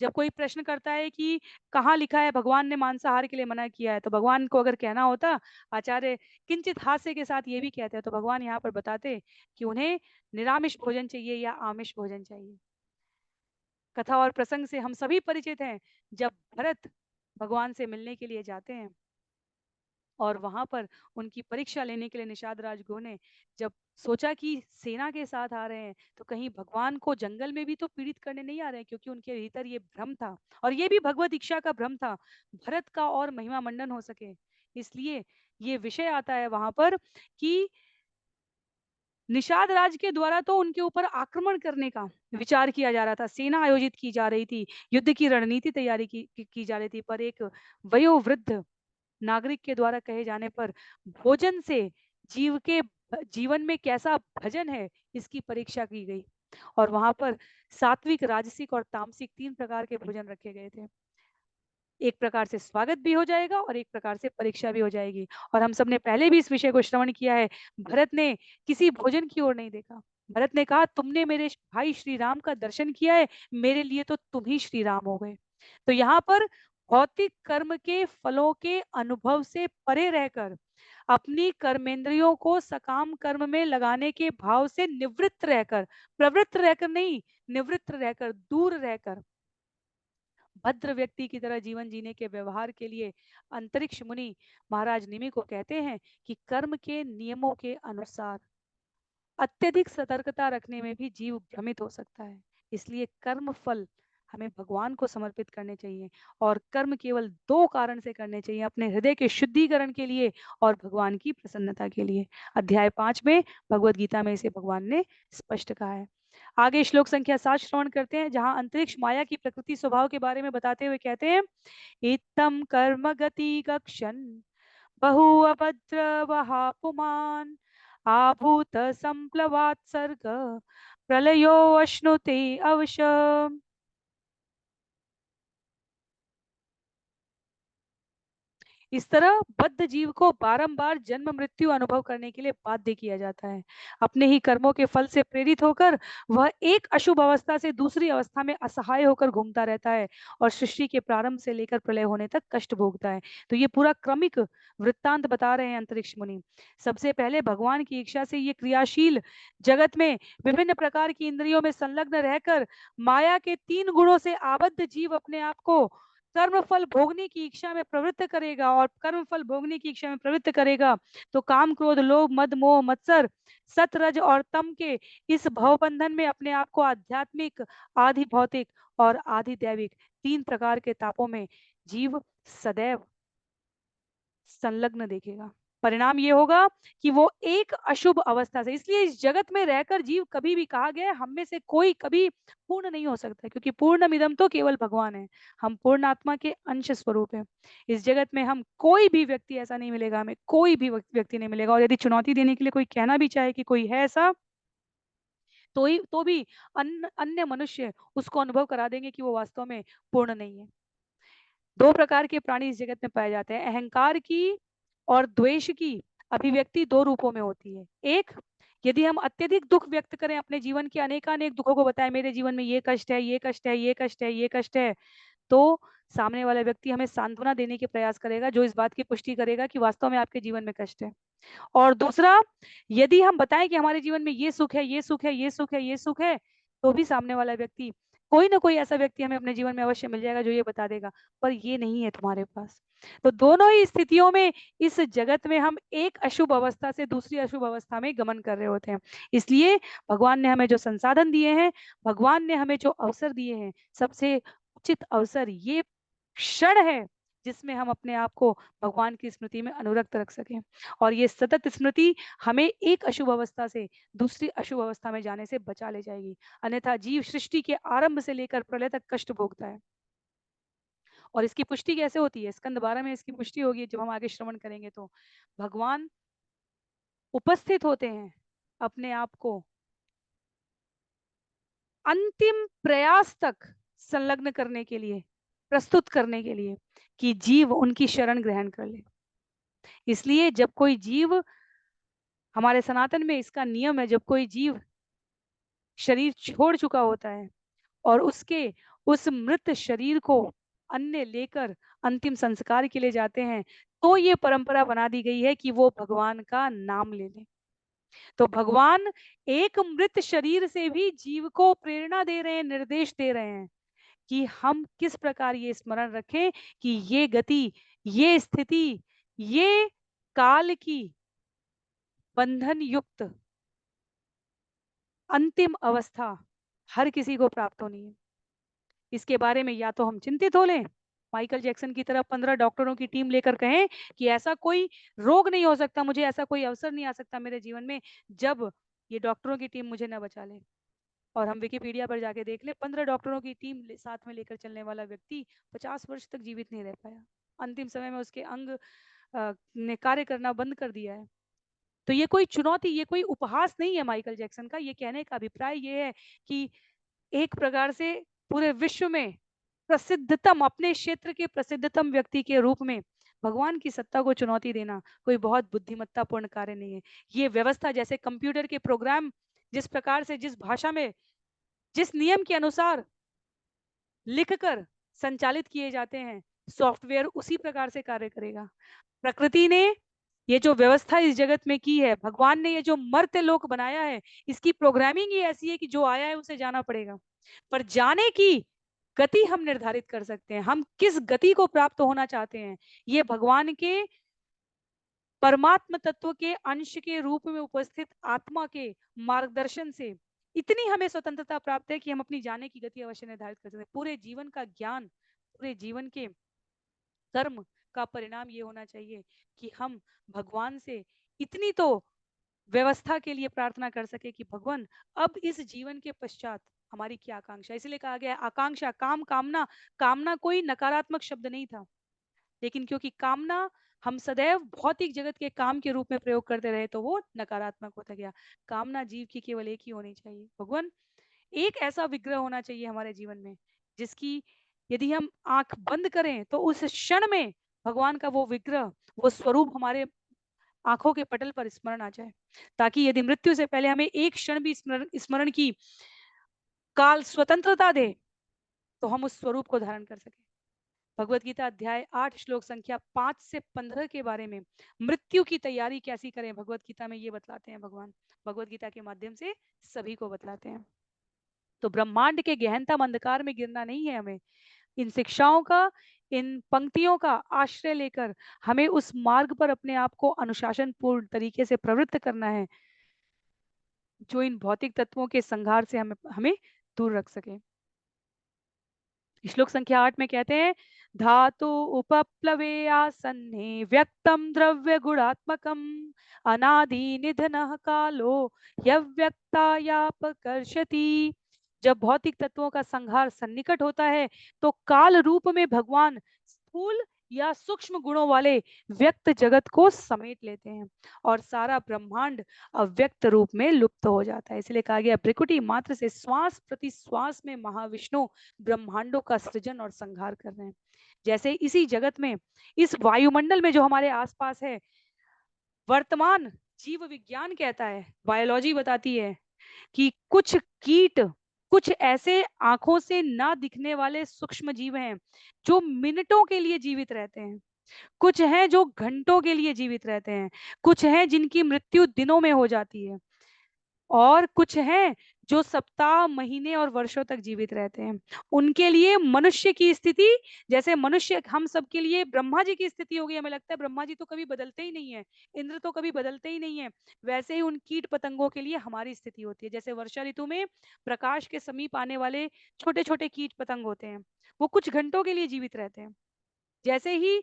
जब कोई प्रश्न करता है कि कहाँ लिखा है भगवान ने मांसाहार के लिए मना किया है, तो भगवान को अगर कहना होता, आचार्य किंचित हास्य के साथ ये भी कहते हैं, तो भगवान यहाँ पर बताते कि उन्हें निरामिष भोजन चाहिए या आमिष भोजन चाहिए। कथा और प्रसंग से हम सभी परिचित हैं। जब भरत भगवान से मिलने के लिए जाते हैं और वहां पर उनकी परीक्षा लेने के लिए निषाद राजगुरु ने जब सोचा कि सेना के साथ आ रहे हैं तो कहीं भगवान को जंगल में भी तो पीड़ित करने नहीं आ रहे हैं, क्योंकि उनके भीतर ये भ्रम था, और ये भी भगवत इच्छा का भ्रम था, भरत का और महिमा मंडन हो सके। इसलिए ये विषय आता है वहां पर कि निषाद राज के द्वारा तो उनके ऊपर आक्रमण करने का विचार किया जा रहा था, सेना आयोजित की जा रही थी, युद्ध की रणनीति तैयारी की जा रही थी, पर एक वयोवृद्ध नागरिक के द्वारा कहे जाने पर भोजन से जीव के जीवन में कैसा भजन है इसकी परीक्षा की गई। और वहां पर सात्विक, राजसिक और तामसिक 3 प्रकार के भोजन रखे गए थे। एक प्रकार से स्वागत भी हो जाएगा और एक प्रकार से परीक्षा भी हो जाएगी। और हम सब ने पहले भी इस विषय को श्रवण किया है। भरत ने किसी भोजन की ओर नहीं देखा। भरत ने कहा तुमने मेरे भाई श्री राम का दर्शन किया है, मेरे लिए तो तुम ही श्री राम हो गए। तो यहाँ पर भौतिक कर्म के फलों के अनुभव से परे रहकर अपनी कर्मेंद्रियों को सकाम कर्म में लगाने के भाव से निवृत्त रहकर, प्रवृत्त रहकर नहीं, निवृत्त रहकर, दूर रहकर भद्र व्यक्ति की तरह जीवन जीने के व्यवहार के लिए अंतरिक्ष मुनि महाराज निमि को कहते हैं कि कर्म के नियमों के अनुसार अत्यधिक सतर्कता रखने में भी जीव भ्रमित हो सकता है। इसलिए कर्म फल हमें भगवान को समर्पित करने चाहिए और कर्म केवल दो कारण से करने चाहिए, अपने हृदय के शुद्धिकरण के लिए और भगवान की प्रसन्नता के लिए। अध्याय 5 में भगवत गीता में इसे भगवान ने स्पष्ट कहा है। आगे श्लोक संख्या 7 श्रवण करते हैं, जहां अंतरिक्ष माया की प्रकृति स्वभाव के बारे में बताते हुए कहते हैं, इत्थम कर्म गति गक्षन बहु अभद्र वहा पुमान आभूत संप्लवात सर्ग प्रलयो अश्नुते अवश्य। इस तरह बद्ध जीव को बारंबार जन्म मृत्यु अनुभव करने के लिए बाध्य किया जाता है। अपने ही कर्मों के फल से प्रेरित होकर वह एक अशुभ अवस्था से दूसरी अवस्था में असहाय होकर घूमता रहता है और सृष्टि के प्रारंभ से लेकर प्रलय होने तक कष्ट भोगता है। तो ये पूरा क्रमिक वृत्तांत बता रहे हैं अंतरिक्ष मुनि। सबसे पहले भगवान की इच्छा से ये क्रियाशील जगत में विभिन्न प्रकार की इंद्रियों में संलग्न रहकर माया के 3 गुणों से आबद्ध जीव अपने आप को कर्म फल भोगने की इच्छा में प्रवृत्त करेगा, और कर्म फल भोगने की इच्छा में प्रवृत्त करेगा तो काम क्रोध लोभ मद मोह मत्सर सत रज और तम के इस भवबंधन में अपने आप को आध्यात्मिक, आधि भौतिक और आधि दैविक 3 प्रकार के तापों में जीव सदैव संलग्न देखेगा। परिणाम ये होगा कि वो एक अशुभ अवस्था से, इसलिए इस जगत में रहकर जीव कभी भी, कहा गया है हम में से कोई कभी पूर्ण नहीं हो सकता, क्योंकि पूर्णमिदम तो केवल भगवान है। हम पूर्ण आत्मा के अंश स्वरूप है। इस जगत में हम कोई भी व्यक्ति ऐसा नहीं मिलेगा, हमें कोई भी व्यक्ति नहीं मिलेगा, और यदि चुनौती देने के लिए कोई कहना भी चाहे कि कोई है ऐसा, तो भी अन्य मनुष्य उसको अनुभव करा देंगे कि वो वास्तव में पूर्ण नहीं है। 2 प्रकार के प्राणी इस जगत में पाए जाते हैं, अहंकार की और द्वेष की अभिव्यक्ति 2 रूपों में होती है। एक, यदि हम अत्यधिक दुख व्यक्त करें, अपने जीवन के अनेकानेक दुखों को बताएं, मेरे जीवन में ये कष्ट है, ये कष्ट है, ये कष्ट है, ये कष्ट है, तो सामने वाला व्यक्ति हमें सांत्वना देने के प्रयास करेगा, जो इस बात की पुष्टि करेगा कि वास्तव में आपके जीवन में कष्ट है। और दूसरा, यदि हम बताएं कि हमारे जीवन में ये सुख है, ये सुख है, ये सुख है, ये सुख है, तो भी सामने वाला व्यक्ति, कोई ना कोई ऐसा व्यक्ति हमें अपने जीवन में अवश्य मिल जाएगा जो ये बता देगा पर ये नहीं है तुम्हारे पास। तो दोनों ही स्थितियों में इस जगत में हम एक अशुभ अवस्था से दूसरी अशुभ अवस्था में गमन कर रहे होते हैं। इसलिए भगवान ने हमें जो संसाधन दिए हैं, भगवान ने हमें जो अवसर दिए हैं, सबसे उचित अवसर ये क्षण है जिसमें हम अपने आप को भगवान की स्मृति में अनुरक्त रख सकें, और ये सतत स्मृति हमें एक अशुभ अवस्था से दूसरी अशुभ अवस्था में जाने से बचा ले जाएगी। अन्यथा जीव सृष्टि के आरंभ से लेकर प्रलय तक कष्ट भोगता है। और इसकी पुष्टि कैसे होती है, स्कंद 12 में इसकी पुष्टि होगी जब हम आगे श्रवण करेंगे। तो भगवान उपस्थित होते हैं अपने आप को अंतिम प्रयास तक संलग्न करने के लिए, प्रस्तुत करने के लिए, कि जीव उनकी शरण ग्रहण कर ले। इसलिए जब कोई जीव, हमारे सनातन में इसका नियम है, जब कोई जीव शरीर छोड़ चुका होता है और उसके उस मृत शरीर को अन्य लेकर अंतिम संस्कार के लिए जाते हैं, तो ये परंपरा बना दी गई है कि वो भगवान का नाम ले लें। तो भगवान एक मृत शरीर से भी जीव को प्रेरणा दे रहे हैं, निर्देश दे रहे हैं कि हम किस प्रकार ये स्मरण रखें कि ये गति, ये स्थिति, ये काल की बंधन युक्त अंतिम अवस्था हर किसी को प्राप्त होनी है। इसके बारे में या तो हम चिंतित हो लें, माइकल जैक्सन की तरह 15 डॉक्टरों की टीम लेकर कहें कि ऐसा कोई रोग नहीं हो सकता, मुझे ऐसा कोई अवसर नहीं आ सकता मेरे जीवन में जब ये डॉक्टरों की टीम मुझे न बचा ले। और हम विकिपीडिया पर जाके देख ले, 15 डॉक्टरों की टीम साथ में लेकर चलने वाला व्यक्ति 50 वर्ष तक जीवित नहीं रह पाया। अंतिम समय में उसके अंग ने कार्य करना बंद कर दिया है। तो ये कोई चुनौती, ये कोई उपहास नहीं है माइकल जैक्सन का। ये कहने का अभिप्राय ये है कि एक प्रकार से पूरे विश्व में प्रसिद्धतम, अपने क्षेत्र के प्रसिद्धतम व्यक्ति के रूप में भगवान की सत्ता को चुनौती देना कोई बहुत बुद्धिमत्तापूर्ण कार्य नहीं है। ये व्यवस्था, जैसे कंप्यूटर के प्रोग्राम जिस प्रकार से, जिस भाषा में, जिस नियम के अनुसार लिखकर संचालित किए जाते हैं, सॉफ्टवेयर उसी प्रकार से कार्य करेगा। प्रकृति ने ये जो व्यवस्था इस जगत में की है, भगवान ने ये जो मर्त्य लोक बनाया है, इसकी प्रोग्रामिंग ही ऐसी है कि जो आया है उसे जाना पड़ेगा। पर जाने की गति हम निर्धारित कर सकते हैं, हम किस गति को प्राप्त होना चाहते हैं। ये भगवान के परमात्म तत्व के अंश के रूप में उपस्थित आत्मा के मार्गदर्शन से इतनी हमें स्वतंत्रता प्राप्त है कि हम अपनी जाने की गति अवश्य निर्धारित कर सकते हैं। पूरे जीवन का ज्ञान, पूरे जीवन के कर्म का परिणाम ये होना चाहिए कि हम भगवान से इतनी तो व्यवस्था के लिए प्रार्थना कर सके कि भगवान अब इस जीवन के पश्चात हमारी क्या आकांक्षा। इसलिए कहा गया आकांक्षा, काम, कामना। कामना कोई नकारात्मक शब्द नहीं था, लेकिन क्योंकि कामना हम सदैव भौतिक जगत के काम के रूप में प्रयोग करते रहे तो वो नकारात्मक होता गया। कामना जीव की केवल एक ही होनी चाहिए, भगवान एक ऐसा विग्रह होना चाहिए हमारे जीवन में जिसकी यदि हम आंख बंद करें तो उस क्षण में भगवान का वो विग्रह, वो स्वरूप हमारे आंखों के पटल पर स्मरण आ जाए, ताकि यदि मृत्यु से पहले हमें एक क्षण भी स्मरण की काल स्वतंत्रता दे तो हम उस स्वरूप को धारण कर सके। भगवत गीता अध्याय 8 श्लोक संख्या 5 से 15 के बारे में मृत्यु की तैयारी कैसी करें भगवत गीता में ये बतलाते हैं भगवान। भगवत गीता के माध्यम से सभी को बतलाते हैं। तो ब्रह्मांड के गहनतम अंधकार में गिरना नहीं है हमें, इन शिक्षाओं का, इन पंक्तियों का आश्रय लेकर हमें उस मार्ग पर अपने आप को अनुशासन पूर्ण तरीके से प्रवृत्त करना है जो इन भौतिक तत्वों के संघार से हमें हमें दूर रख सके। श्लोक संख्या 8 में कहते हैं धातु उपप्लवे आसन्ने व्यक्तम द्रव्य गुणात्मकम अनादि निधन कालो यव्यक्तायापकर्षति। जब भौतिक तत्वों का संहार सन्निकट होता है तो काल रूप में भगवान स्थूल या सूक्ष्म गुणों वाले व्यक्त जगत को समेट लेते हैं और सारा ब्रह्मांड अव्यक्त रूप में लुप्त हो जाता है। इसलिए कहा गया भ्रिकुटी मात्र से श्वास प्रति श्वास में महाविष्णु ब्रह्मांडों का सृजन और संहार कर रहे हैं। जैसे इसी जगत में, इस वायुमंडल में जो हमारे आसपास है, वर्तमान जीव विज्ञान कहता है, बायोलॉजी बताती है कि कुछ कीट, कुछ ऐसे आंखों से ना दिखने वाले सूक्ष्म जीव हैं जो मिनटों के लिए जीवित रहते हैं, कुछ हैं जो घंटों के लिए जीवित रहते हैं, कुछ हैं जिनकी मृत्यु दिनों में हो जाती है, और कुछ हैं जो सप्ताह, महीने और वर्षों तक जीवित रहते हैं। उनके लिए मनुष्य की स्थिति, जैसे मनुष्य हम सबके लिए ब्रह्मा जी की स्थिति होगी, हमें लगता है ब्रह्मा जी तो कभी बदलते ही नहीं है, इंद्र तो कभी बदलते ही नहीं है, वैसे ही उन कीट पतंगों के लिए हमारी स्थिति होती है। जैसे वर्षा ऋतु में प्रकाश के समीप आने वाले छोटे छोटे कीट पतंग होते हैं, वो कुछ घंटों के लिए जीवित रहते हैं। जैसे ही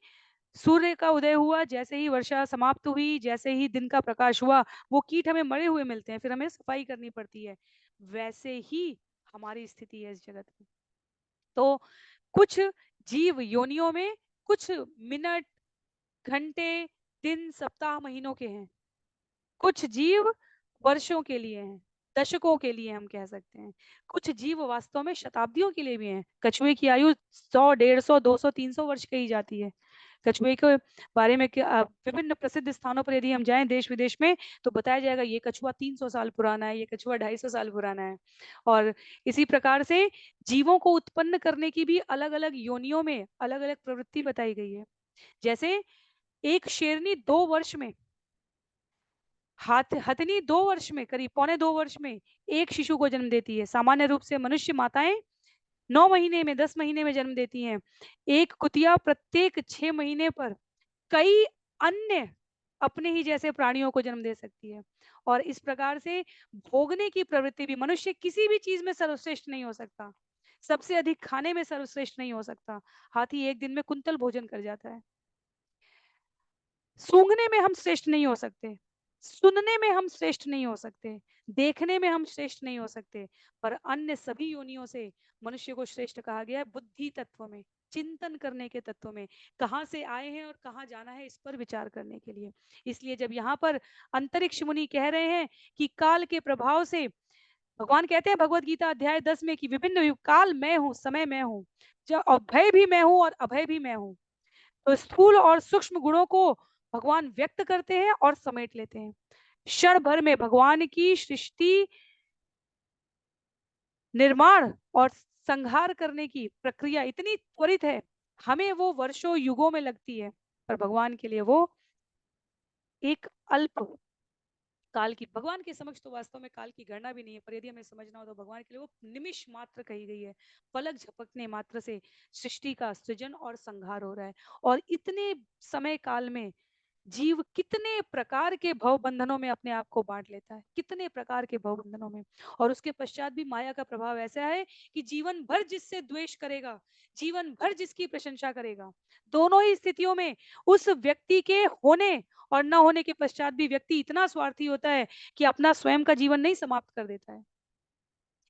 सूर्य का उदय हुआ, जैसे ही वर्षा समाप्त हुई, जैसे ही दिन का प्रकाश हुआ, वो कीट हमें मरे हुए मिलते हैं, फिर हमें सफाई करनी पड़ती है। वैसे ही हमारी स्थिति है इस जगत में। तो कुछ जीव योनियों में कुछ मिनट, घंटे, दिन, सप्ताह, महीनों के हैं, कुछ जीव वर्षों के लिए हैं, दशकों के लिए हम कह सकते हैं, कुछ जीव वास्तव में शताब्दियों के लिए भी हैं। कछुए की आयु 100, 150, 200, 300 वर्ष कही जाती है। कछुए के बारे में विभिन्न प्रसिद्ध स्थानों पर यदि हम जाएं देश विदेश में तो बताया जाएगा ये कछुआ 300 साल पुराना है, ये कछुआ 250 साल पुराना है। और इसी प्रकार से जीवों को उत्पन्न करने की भी अलग अलग योनियों में अलग अलग प्रवृत्ति बताई गई है। जैसे एक शेरनी 2 वर्ष में, हथनी 2 वर्ष में, करीब पौने 2 वर्ष में एक शिशु को जन्म देती है। सामान्य रूप से मनुष्य माताएं 9 महीने में, 10 महीने में जन्म देती हैं। एक कुतिया प्रत्येक 6 महीने पर कई अन्य अपने ही जैसे प्राणियों को जन्म दे सकती है। और इस प्रकार से भोगने की प्रवृत्ति भी, मनुष्य किसी भी चीज में सर्वश्रेष्ठ नहीं हो सकता, सबसे अधिक खाने में सर्वश्रेष्ठ नहीं हो सकता। हाथी एक दिन में कुंतल भोजन कर जाता है। सूंघने में हम श्रेष्ठ नहीं हो सकते, सुनने में हम श्रेष्ठ नहीं हो सकते, देखने में हम श्रेष्ठ नहीं हो सकते, पर अन्य सभी योनियों से मनुष्य को श्रेष्ठ कहा गया है बुद्धि तत्व में, चिंतन करने के तत्व में, कहाँ से आए हैं और कहाँ जाना है इस पर विचार करने के लिए। इसलिए जब यहाँ पर अंतरिक्ष मुनि कह रहे हैं कि काल के प्रभाव से, भगवान कहते हैं भगवत गीता अध्याय 10 में कि विभिन्न काल मैं हूँ, समय मैं हूँ, जो अभय भी मैं हूँ और अभय भी मैं हूँ। तो स्थूल और सूक्ष्म गुणों को भगवान व्यक्त करते हैं और समेट लेते हैं। क्षण भर में भगवान की सृष्टि, निर्माण और संहार करने की प्रक्रिया इतनी त्वरित है, हमें वो वर्षों युगों में लगती है, पर भगवान के लिए वो एक अल्प काल की, भगवान के समक्ष तो वास्तव में काल की गणना भी नहीं है, पर यदि हमें समझना हो तो भगवान के लिए वो निमिष मात्र कही गई है। पलक झपकने मात्र से सृष्टि का सृजन और संहार हो रहा है, और इतने समय काल में जीव कितने प्रकार के भव बंधनों में अपने आप को बांट लेता है, कितने प्रकार के भव बंधनों में। और उसके पश्चात भी माया का प्रभाव ऐसा है कि जीवन भर जिससे द्वेष करेगा, जीवन भर जिसकी प्रशंसा करेगा, दोनों ही स्थितियों में उस व्यक्ति के होने और न होने के पश्चात भी व्यक्ति इतना स्वार्थी होता है कि अपना स्वयं का जीवन नहीं समाप्त कर देता है।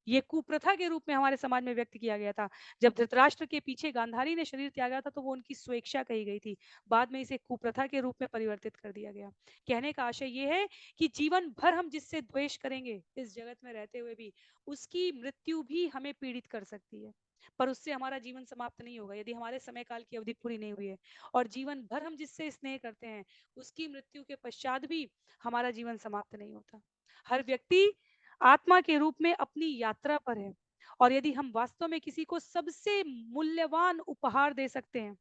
ये कुप्रथा के रूप में हमारे समाज में व्यक्त किया गया था। जब धृतराष्ट्र के पीछे गांधारी ने शरीर त्यागा था तो वो उनकी स्वेच्छा कही गई थी, बाद में इसे कुप्रथा के रूप में परिवर्तित कर दिया गया। कहने का आशय ये है कि जीवन भर हम जिससे द्वेष करेंगे इस जगत में रहते हुए भी, उसकी मृत्यु भी हमें पीड़ित कर सकती है, पर उससे हमारा जीवन समाप्त नहीं होगा यदि हमारे समय काल की अवधि पूरी नहीं हुई है। और जीवन भर हम जिससे स्नेह करते हैं, उसकी मृत्यु के पश्चात भी हमारा जीवन समाप्त नहीं होता। हर व्यक्ति आत्मा के रूप में अपनी यात्रा पर है, और यदि हम वास्तव में किसी को सबसे मूल्यवान उपहार दे सकते हैं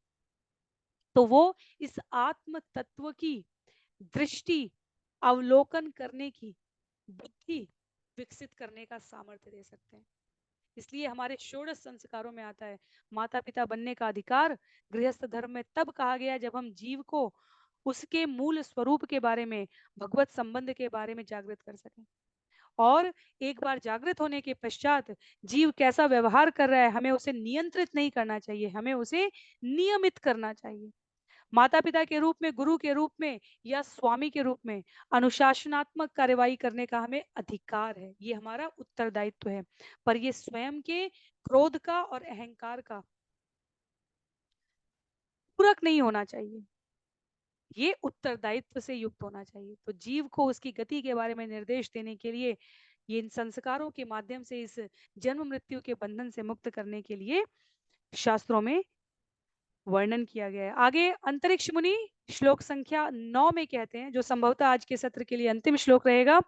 तो वो इस आत्म तत्व की दृष्टि, अवलोकन करने की बुद्धि विकसित करने का सामर्थ्य दे सकते हैं। इसलिए हमारे षोडश संस्कारों में आता है, माता पिता बनने का अधिकार गृहस्थ धर्म में तब कहा गया जब हम जीव को उसके मूल स्वरूप के बारे में, भगवत संबंध के बारे में जागृत कर सकें। और एक बार जागृत होने के पश्चात जीव कैसा व्यवहार कर रहा है हमें उसे नियंत्रित नहीं करना चाहिए, हमें उसे नियमित करना चाहिए। माता पिता के रूप में, गुरु के रूप में या स्वामी के रूप में अनुशासनात्मक कार्यवाही करने का हमें अधिकार है, ये हमारा उत्तरदायित्व है। पर ये स्वयं के क्रोध का और अहंकार का पूरक नहीं होना चाहिए, ये उत्तरदायित्व से युक्त होना चाहिए। तो जीव को उसकी गति के बारे में निर्देश देने के लिए, ये इन संस्कारों के माध्यम से इस जन्म मृत्यु के बंधन से मुक्त करने के लिए शास्त्रों में वर्णन किया गया है। आगे अंतरिक्ष मुनि श्लोक संख्या 9 में कहते हैं, जो संभवतः आज के सत्र के लिए अंतिम श्लोक रहेगा।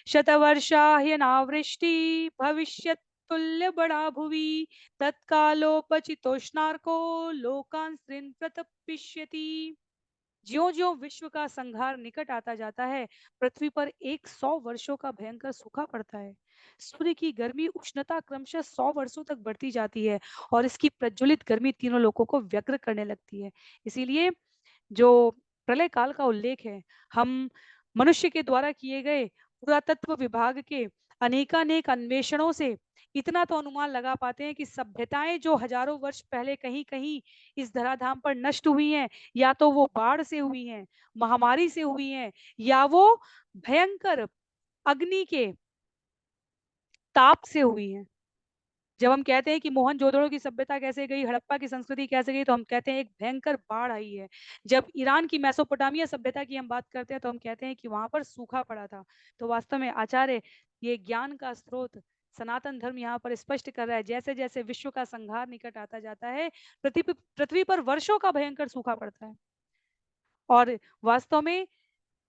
शतवर्षा ह्यनावृष्टि भविष्यत् तुल्य बड़ा भुवि तत्कालोपचितोष्णार्को लोकान् सृन् प्रतपिष्यति। ज्यो ज्यो विश्व का संहार निकट आता जाता है, पृथ्वी पर 100 वर्षों का भयंकर सूखा पड़ता है। सूर्य की गर्मी उष्णता क्रमशः 100 वर्षों तक बढ़ती जाती है, और इसकी प्रज्वलित गर्मी तीनों लोगों को व्यग्र करने लगती है। इसीलिए जो प्रलय काल का उल्लेख है, हम मनुष्य के द्वारा किए गए पुरातत्व विभाग के अनेकानेक अन्वेषणों से इतना तो अनुमान लगा पाते हैं कि सभ्यताएं जो हजारों वर्ष पहले कहीं कहीं इस धराधाम पर नष्ट हुई हैं, या तो वो बाढ़ से हुई हैं, महामारी से हुई हैं, या वो भयंकर अग्नि के ताप से हुई हैं। जब हम कहते हैं कि मोहनजोदड़ो की सभ्यता कैसे गई, हड़प्पा की संस्कृति कैसे गई, तो हम कहते हैं एक भयंकर बाढ़ आई है। जब ईरान की मेसोपोटामिया सभ्यता की हम बात करते हैं तो हम कहते हैं कि वहां पर सूखा पड़ा था। तो वास्तव में आचार्य ये ज्ञान का स्रोत सनातन धर्म यहाँ पर स्पष्ट कर रहा है, जैसे जैसे विश्व का संहार निकट आता जाता है, पृथ्वी पर वर्षों का भयंकर सूखा पड़ता है। और वास्तव में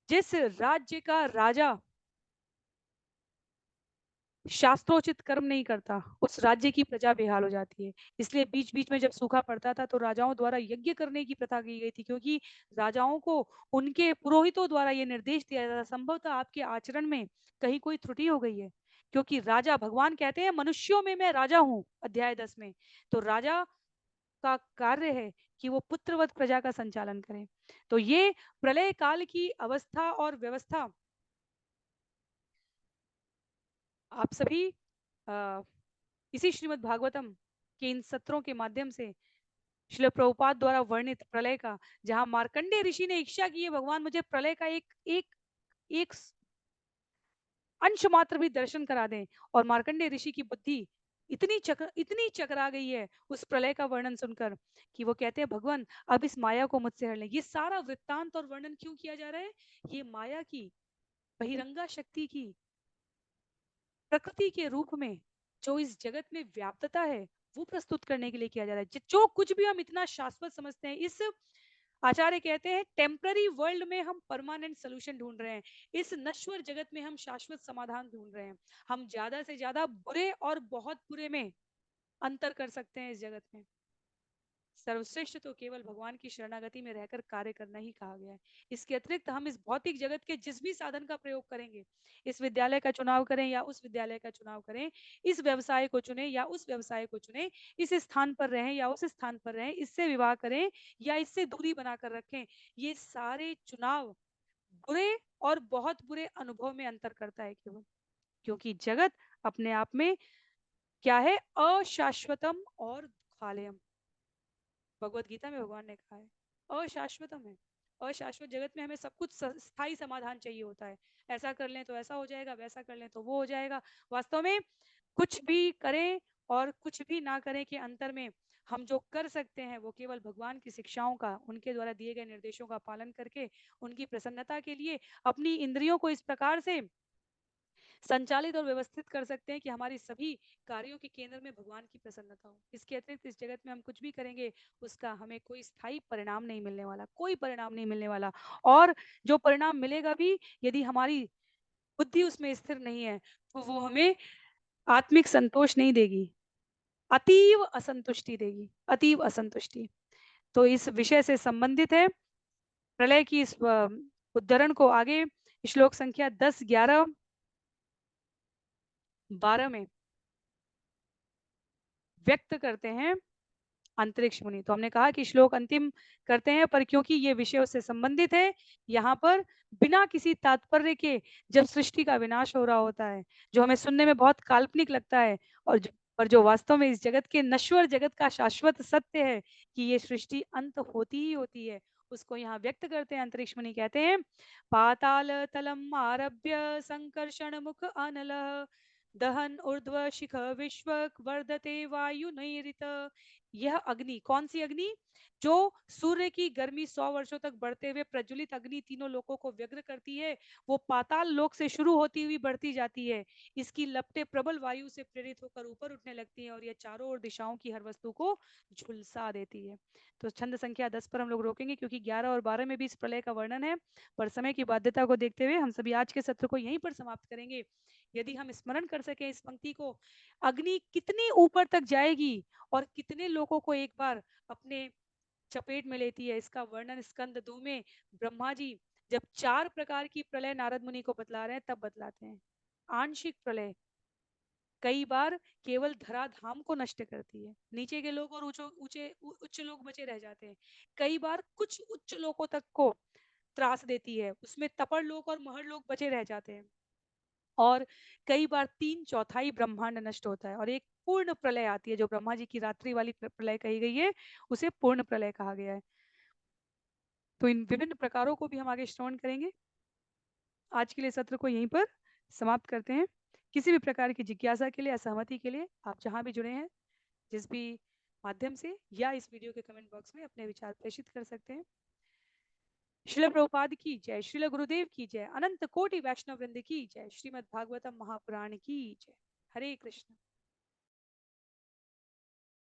जिस राज्य का राजा शास्त्रोचित कर्म नहीं करता, उस राज्य की प्रजा बेहाल हो जाती है। इसलिए बीच बीच में जब सूखा पड़ता था तो राजाओं द्वारा यज्ञ करने की प्रथा की गई थी, क्योंकि राजाओं को उनके पुरोहितों द्वारा ये निर्देश दिया जाता था, संभवतः आपके आचरण में कहीं कोई त्रुटि हो गई है। क्योंकि राजा, भगवान कहते हैं मनुष्यों में मैं राजा हूँ, अध्याय 10 में। तो राजा का कार्य है कि वो पुत्रवत प्रजा का संचालन करें। तो ये प्रलय काल की अवस्था और व्यवस्था आप सभी अ, इसी श्रीमद् भागवतम के इन सत्रों के माध्यम से श्रील प्रभुपाद द्वारा वर्णित प्रलय का, जहां मार्कंडेय ऋषि ने इच्छा की है भगवान मुझे प्रलय का एक एक एक अंश मात्र भी दर्शन करा दें, और मार्कंडेय ऋषि की बुद्धि इतनी चकरा गई है उस प्रलय का वर्णन सुनकर कि वो कहते हैं भगवान अब इस माया को मुझसे हर लें। ये सारा वृत्तांत और वर्णन क्यों किया जा रहा है? ये माया की बहिरंगा शक्ति की प्रकृति के रूप में जो इस जगत में व्याप्तता है वो प्रस्तुत करने के लिए किया जा रहा है। जो कुछ भी हम इतना शाश्वत समझते हैं, इस आचार्य कहते हैं टेम्पररी वर्ल्ड में हम परमानेंट सोल्यूशन ढूंढ रहे हैं, इस नश्वर जगत में हम शाश्वत समाधान ढूंढ रहे हैं। हम ज्यादा से ज्यादा बुरे और बहुत बुरे में अंतर कर सकते हैं इस जगत में। सर्वश्रेष्ठ तो केवल भगवान की शरणागति में रहकर कार्य करना ही कहा गया है। इसके अतिरिक्त हम इस भौतिक जगत के जिस भी साधन का प्रयोग करेंगे, इस विद्यालय का चुनाव करें या उस विद्यालय का चुनाव करें, इस व्यवसाय को चुने या उस व्यवसाय को चुने, इस स्थान पर रहें या उस स्थान पर रहें, इससे विवाह करें या इससे दूरी बनाकर रखें, ये सारे चुनाव बुरे और बहुत बुरे अनुभव में अंतर करता है केवल। क्योंकि जगत अपने आप में क्या है? अशाश्वतम और दुखालयम। भगवत गीता में भगवान ने कहा है अशाश्वतम है। अशाश्वत जगत में हमें सब कुछ स्थायी समाधान चाहिए होता है। ऐसा कर लें तो ऐसा हो जाएगा, वैसा कर लें तो वो हो जाएगा। वास्तव में कुछ भी करें और कुछ भी ना करें के अंतर में हम जो कर सकते हैं वो केवल भगवान की शिक्षाओं का, उनके द्वारा दिए गए निर्देशों का पालन करके उनकी प्रसन्नता के लिए अपनी इंद्रियों को इस प्रकार से संचालित और व्यवस्थित कर सकते हैं कि हमारी सभी कार्यों के केंद्र में भगवान की प्रसन्नता हो। इसके अतिरिक्त इस जगत में हम कुछ भी करेंगे उसका हमें कोई स्थायी परिणाम नहीं मिलने वाला, कोई परिणाम नहीं मिलने वाला। और जो परिणाम मिलेगा भी, यदि हमारी बुद्धि उसमें स्थिर नहीं है तो वो हमें आत्मिक संतोष नहीं देगी, अतीव असंतुष्टि देगी, अतीव असंतुष्टि। तो इस विषय से संबंधित है प्रलय की इस उद्धरण को आगे श्लोक संख्या 10, 11, 12 में व्यक्त करते हैं अंतरिक्ष मुनि। तो हमने कहा कि श्लोक अंतिम करते हैं, पर क्योंकि ये विषय उससे संबंधित है, यहाँ पर बिना किसी तात्पर्य के जब सृष्टि का विनाश हो रहा होता है, जो हमें सुनने में बहुत काल्पनिक लगता है और जो वास्तव में इस जगत के नश्वर जगत का शाश्वत सत्य है कि ये सृष्टि अंत होती ही होती है, उसको यहाँ व्यक्त करते हैं। अंतरिक्ष मुनि कहते हैं, पाताल तलम आरभ्य संकर्षण मुख अनल दहन ऊर्ध्व शिख विश्व वर्धते वायु नैरित। यह अग्नि, कौन सी अग्नि? जो सूर्य की गर्मी 100 वर्षों तक बढ़ते हुए प्रज्वलित अग्नि तीनों लोकों को व्यग्र करती है, वो पाताल लोक से शुरू होती हुई बढ़ती जाती है। इसकी लपटें प्रबल वायु से प्रेरित होकर ऊपर उठने लगती हैं और यह चारों ओर दिशाओं की हर वस्तु को झुलसा देती है। तो छंद संख्या 10 पर हम लोग रोकेंगे, क्योंकि 11 और 12 में भी इस प्रलय का वर्णन है, पर समय की बाध्यता को देखते हुए हम सभी आज के सत्र को यहीं पर समाप्त करेंगे। यदि हम स्मरण कर सके इस पंक्ति को, अग्नि कितनी ऊपर तक जाएगी और कितने लोगों को एक बार अपने चपेट में लेती है, इसका वर्णन स्कंद 2 में ब्रह्मा जी जब 4 प्रकार की प्रलय नारद मुनि को बतला रहे हैं तब बतलाते हैं। आंशिक प्रलय कई बार केवल धराधाम को नष्ट करती है, नीचे के लोग और ऊंचे उच्च लोग बचे रह जाते हैं। कई बार कुछ उच्च लोगों तक को त्रास देती है, उसमें तपड़ लोग और महर लोग बचे रह जाते हैं। और कई बार 3/4 ब्रह्मांड नष्ट होता है और एक पूर्ण प्रलय आती है, जो ब्रह्मा जी की रात्रि वाली प्रलय कही गई है, उसे पूर्ण प्रलय कहा गया है। तो इन विभिन्न प्रकारों को भी हम आगे श्रवण करेंगे। आज के लिए सत्र को यहीं पर समाप्त करते हैं। किसी भी प्रकार की जिज्ञासा के लिए, असहमति के लिए आप जहां भी जुड़े हैं, जिस भी माध्यम से या इस वीडियो के कमेंट बॉक्स में अपने विचार प्रेषित कर सकते हैं। श्रील प्रभुपाद की जय, श्रील गुरुदेव की जय, अनंत कोटि वैष्णव वृंद की जय, श्रीमद् भागवतम महापुराण की जय। हरे कृष्ण।